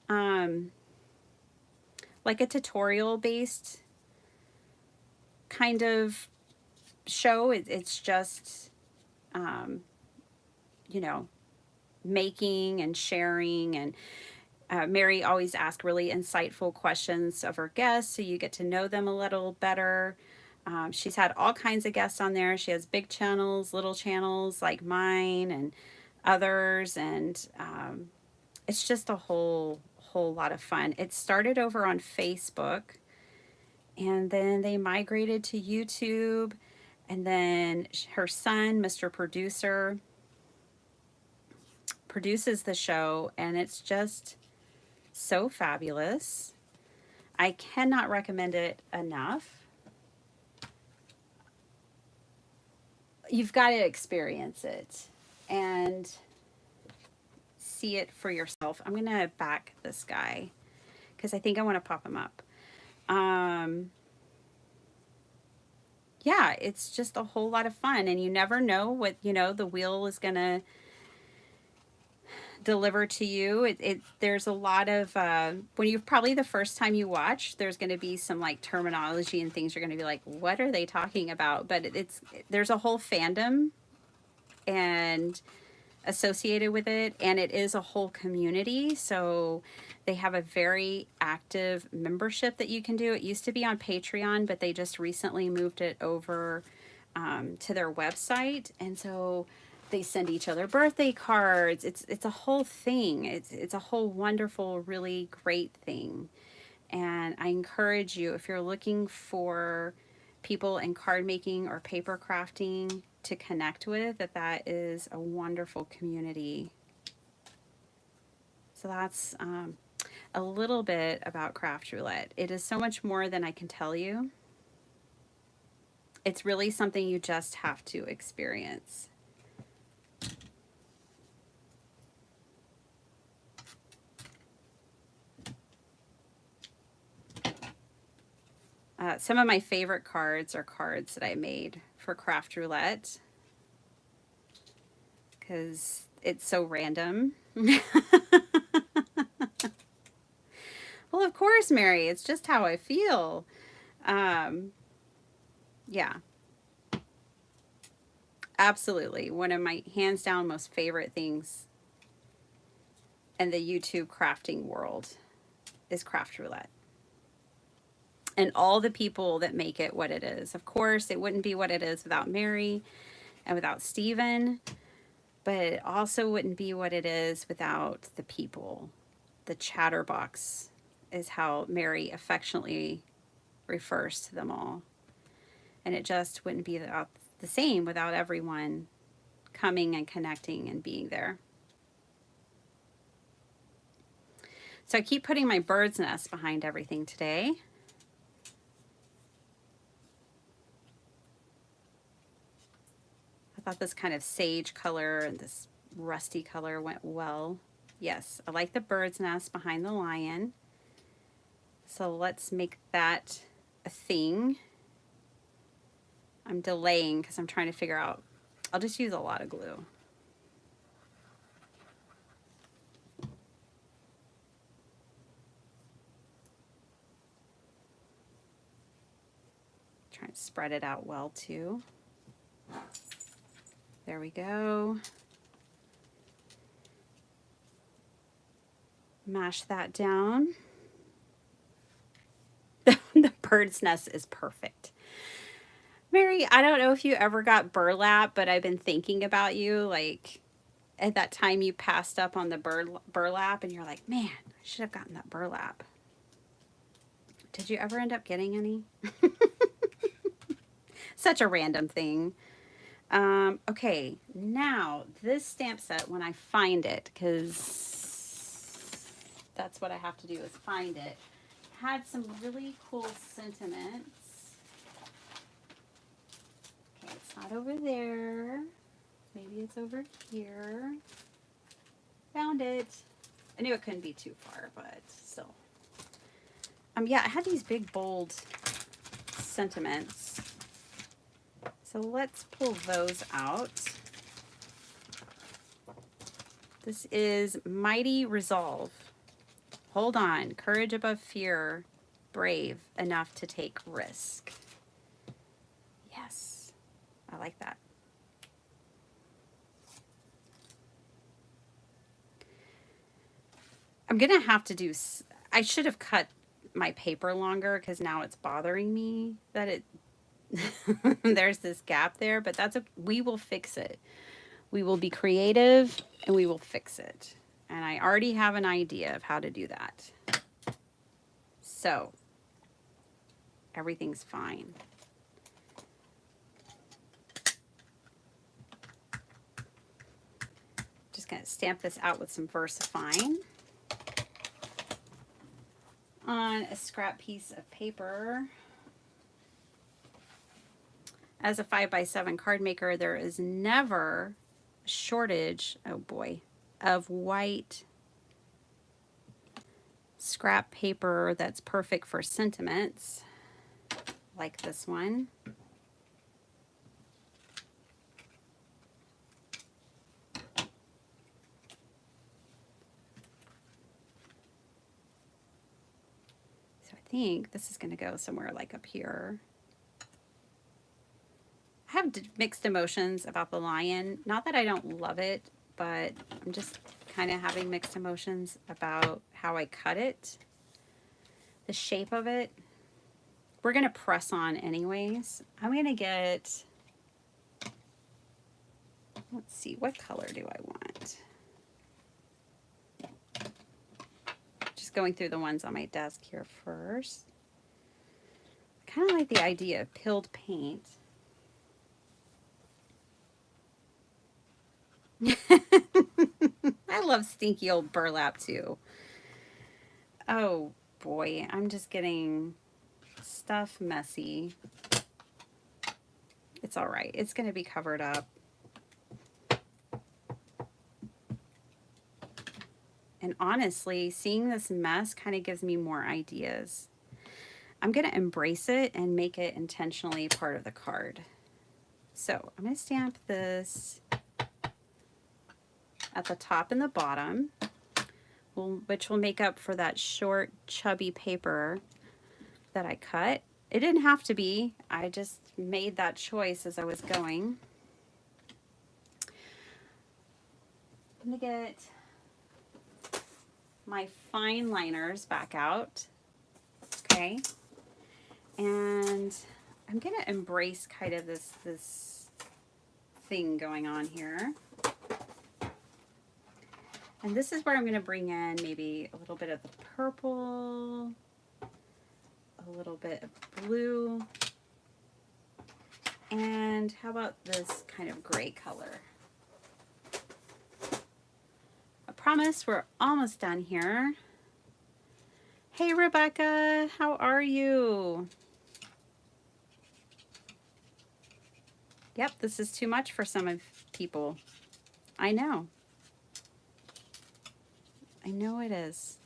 like a tutorial based kind of show. It's just, you know, making and sharing. And Mary always asks really insightful questions of her guests, so you get to know them a little better. She's had all kinds of guests on there. She has big channels, little channels like mine and others, and it's just a whole lot of fun. It started over on Facebook, and then they migrated to YouTube, and then her son, Mr. Producer, produces the show, and it's just so fabulous. I cannot recommend it enough. You've got to experience it and see it for yourself. I'm going to back this guy because I think I want to pop him up. Yeah, it's just a whole lot of fun, and you never know what, you know, the wheel is going to deliver to you. There's a lot of when you're probably the first time you watch, there's going to be some like terminology and things you're going to be like, what are they talking about? But there's a whole fandom and associated with it, and it is a whole community. So they have a very active membership that you can do. It used to be on Patreon, but they just recently moved it over to their website, and so they send each other birthday cards. It's a whole thing. It's a whole wonderful, really great thing. And I encourage you, if you're looking for people in card making or paper crafting to connect with, that is a wonderful community. So that's a little bit about Craft Roulette. It is so much more than I can tell you. It's really something you just have to experience. Some of my favorite cards are cards that I made for Craft Roulette because it's so random. Well, of course, Mary, it's just how I feel. Yeah, absolutely. One of my hands down most favorite things in the YouTube crafting world is Craft Roulette. And all the people that make it what it is. Of course, it wouldn't be what it is without Mary and without Steven, but it also wouldn't be what it is without the people. The chatterbox is how Mary affectionately refers to them all. And it just wouldn't be the same without everyone coming and connecting and being there. So I keep putting my bird's nest behind everything today. I thought this kind of sage color and this rusty color went well. Yes, I like the bird's nest behind the lion. So let's make that a thing. I'm delaying because I'm trying to figure out, I'll just use a lot of glue. Trying to spread it out well too. There we go. Mash that down. The bird's nest is perfect. Mary, I don't know if you ever got burlap, but I've been thinking about you. Like at that time you passed up on the burlap and you're like, man, I should have gotten that burlap. Did you ever end up getting any? Such a random thing. Okay, now this stamp set, when I find it, because that's what I have to do is find it, had some really cool sentiments. Okay, it's not over there. Maybe it's over here. Found it. I knew it couldn't be too far, but still. Yeah, I had these big, bold sentiments. So let's pull those out. This is Mighty Resolve. Hold on. Courage above fear. Brave enough to take risk. Yes. I like that. I'm going to have to do... I should have cut my paper longer because now it's bothering me that it... there's this gap there, but we will fix it. We will be creative and we will fix it. And I already have an idea of how to do that. So, everything's fine. Just going to stamp this out with some VersaFine on a scrap piece of paper. As a 5x7 card maker, there is never a shortage, oh boy, of white scrap paper that's perfect for sentiments, like this one. So I think this is going to go somewhere like up here. I have mixed emotions about the lion. Not that I don't love it, but I'm just kind of having mixed emotions about how I cut it, the shape of it. We're going to press on anyways. I'm going to get, let's see, what color do I want? Just going through the ones on my desk here first. I kind of like the idea of pilled paint. I love stinky old burlap too. Oh boy, I'm just getting stuff messy. It's all right. It's going to be covered up. And honestly, seeing this mess kind of gives me more ideas. I'm going to embrace it and make it intentionally part of the card. So I'm going to stamp this at the top and the bottom, which will make up for that short, chubby paper that I cut. It didn't have to be. I just made that choice as I was going. I'm going to get my fine liners back out. Okay. And I'm going to embrace kind of this thing going on here. And this is where I'm going to bring in maybe a little bit of the purple, a little bit of blue, and how about this kind of gray color? I promise we're almost done here. Hey Rebecca, how are you? Yep, this is too much for some of people. I know. I know it is.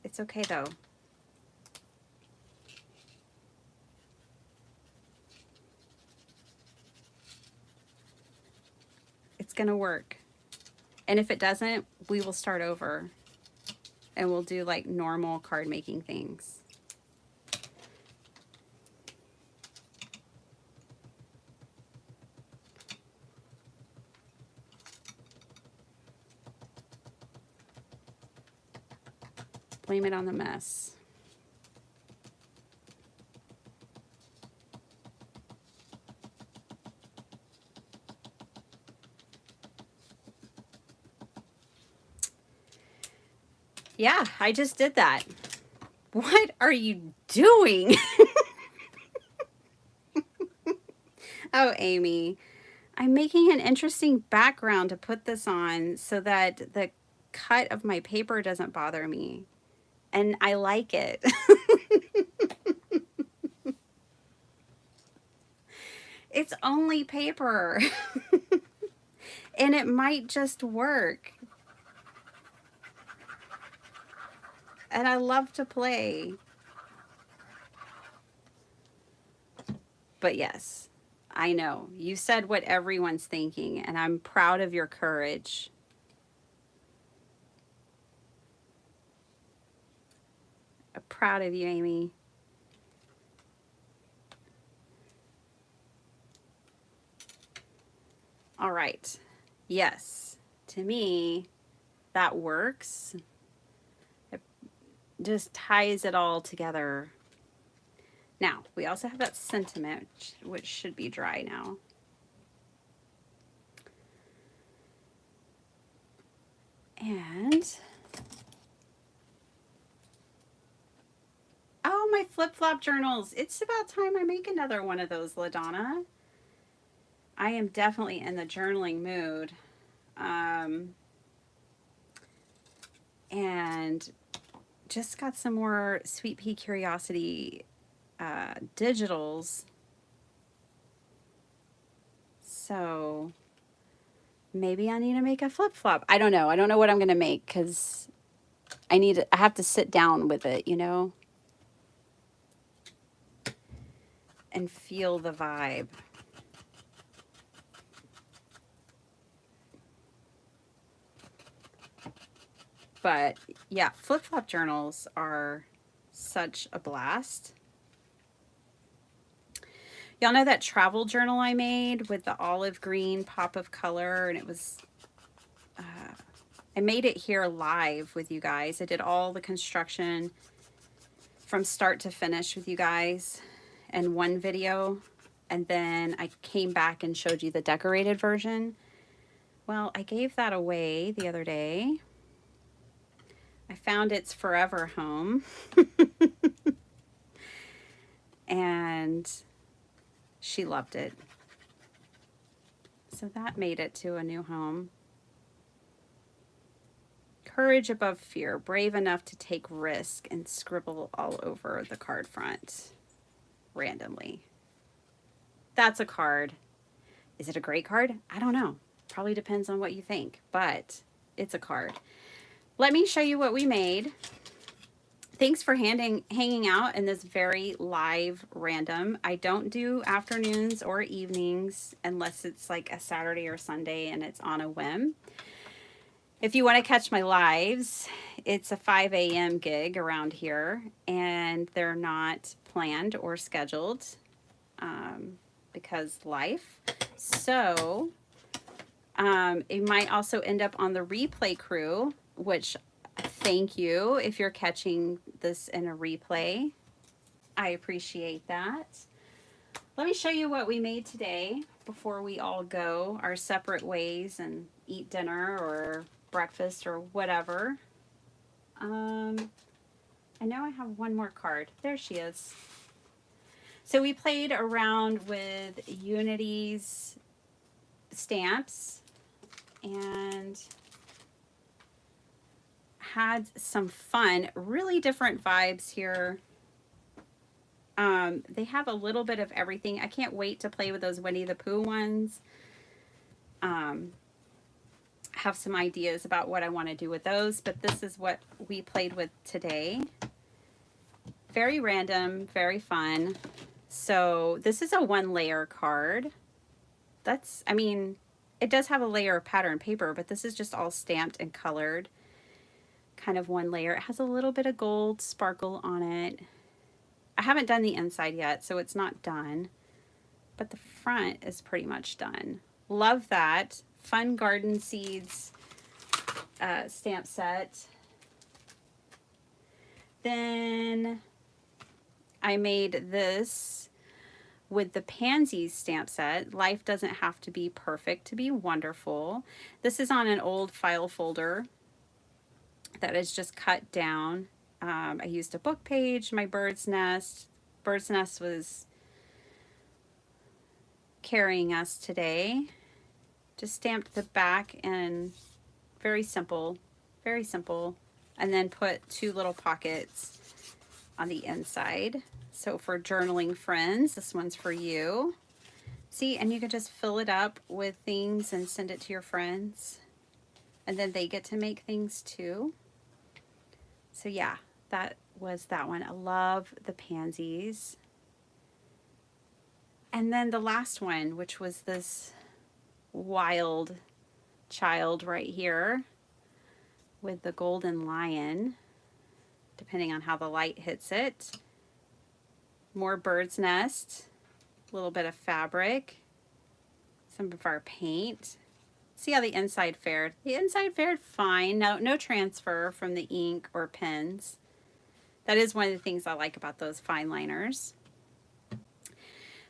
It's okay though. It's gonna work. And if it doesn't, we will start over and we'll do like normal card making things. Blame it on the mess. Yeah, I just did that. What are you doing? Oh, Amy, I'm making an interesting background to put this on so that the cut of my paper doesn't bother me. And I like it. It's only paper. And it might just work. And I love to play. But yes, I know. You said what everyone's thinking, and I'm proud of your courage. I'm proud of you, Amy. All right. Yes, to me, that works. It just ties it all together. Now, we also have that sentiment, which should be dry now. And, oh, my flip-flop journals. It's about time I make another one of those, LaDonna. I am definitely in the journaling mood. And just got some more Sweet Pea Curiosity digitals. So maybe I need to make a flip-flop. I don't know. I don't know what I'm going to make because I have to sit down with it, you know, and feel the vibe. But yeah, flip-flop journals are such a blast. Y'all know that travel journal I made with the olive green pop of color, and it was, I made it here live with you guys. I did all the construction from start to finish with you guys in one video, and then I came back and showed you the decorated version. Well, I gave that away the other day. I found its forever home. And she loved it. So that made it to a new home. Courage above fear, brave enough to take risk and scribble all over the card front randomly. That's a card. Is it a great card? I don't know. Probably depends on what you think, but it's a card. Let me show you what we made. Thanks for hanging out in this very live random. I don't do afternoons or evenings unless it's like a Saturday or Sunday and it's on a whim. If you want to catch my lives, it's a 5 a.m. gig around here, and they're not planned or scheduled because life. So it might also end up on the replay crew, which thank you if you're catching this in a replay. I appreciate that. Let me show you what we made today before we all go our separate ways and eat dinner or breakfast or whatever. I know I have one more card. There she is. So we played around with Unity's stamps and had some fun, really different vibes here. They have a little bit of everything. I can't wait to play with those Winnie the Pooh ones. Have some ideas about what I want to do with those, but this is what we played with today. Very random, very fun. So this is a 1-layer card. That's, I mean, it does have a layer of pattern paper, but this is just all stamped and colored. Kind of 1 layer. It has a little bit of gold sparkle on it. I haven't done the inside yet, so it's not done, but the front is pretty much done. Love that. Fun Garden Seeds stamp set. Then I made this with the Pansies stamp set. Life doesn't have to be perfect to be wonderful. This is on an old file folder that is just cut down. I used a book page, my bird's nest. Bird's nest was carrying us today. Just stamped the back and very simple, and then put 2 little pockets on the inside. So for journaling friends, this one's for you. See, and you can just fill it up with things and send it to your friends, and then they get to make things too. So yeah, that was that one. I love the pansies. And then the last one, which was this wild child right here with the golden lion, depending on how the light hits it. More bird's nest, a little bit of fabric, some of our paint. See how the inside fared. The inside fared fine. No transfer from the ink or pens. That is one of the things I like about those fine liners.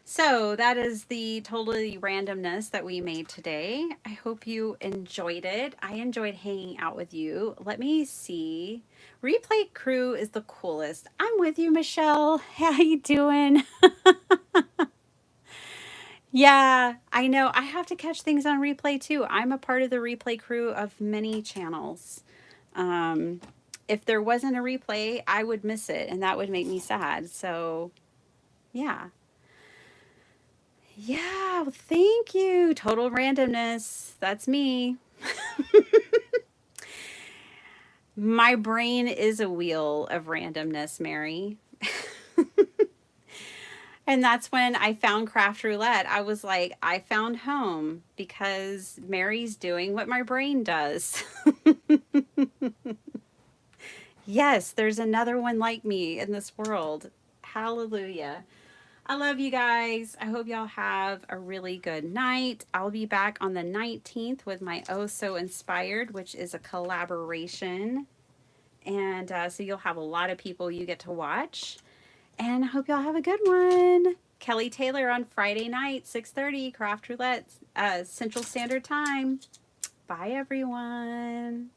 So that is the totally randomness that we made today. I hope you enjoyed it. I enjoyed hanging out with you. Let me see. Replay crew is the coolest. I'm with you, Michelle. How you doing? Yeah, I know. I have to catch things on replay too. I'm a part of the replay crew of many channels. If there wasn't a replay, I would miss it, and that would make me sad. So, yeah. Yeah, well, thank you. Total randomness. That's me. My brain is a wheel of randomness, Mary. And that's when I found Craft Roulette. I was like, I found home because Mary's doing what my brain does. Yes, there's another one like me in this world. Hallelujah. I love you guys. I hope y'all have a really good night. I'll be back on the 19th with my Oh So Inspired, which is a collaboration. And so you'll have a lot of people you get to watch. And I hope y'all have a good one. Kelly Taylor on Friday night, 6:30, Craft Roulette, Central Standard Time. Bye, everyone.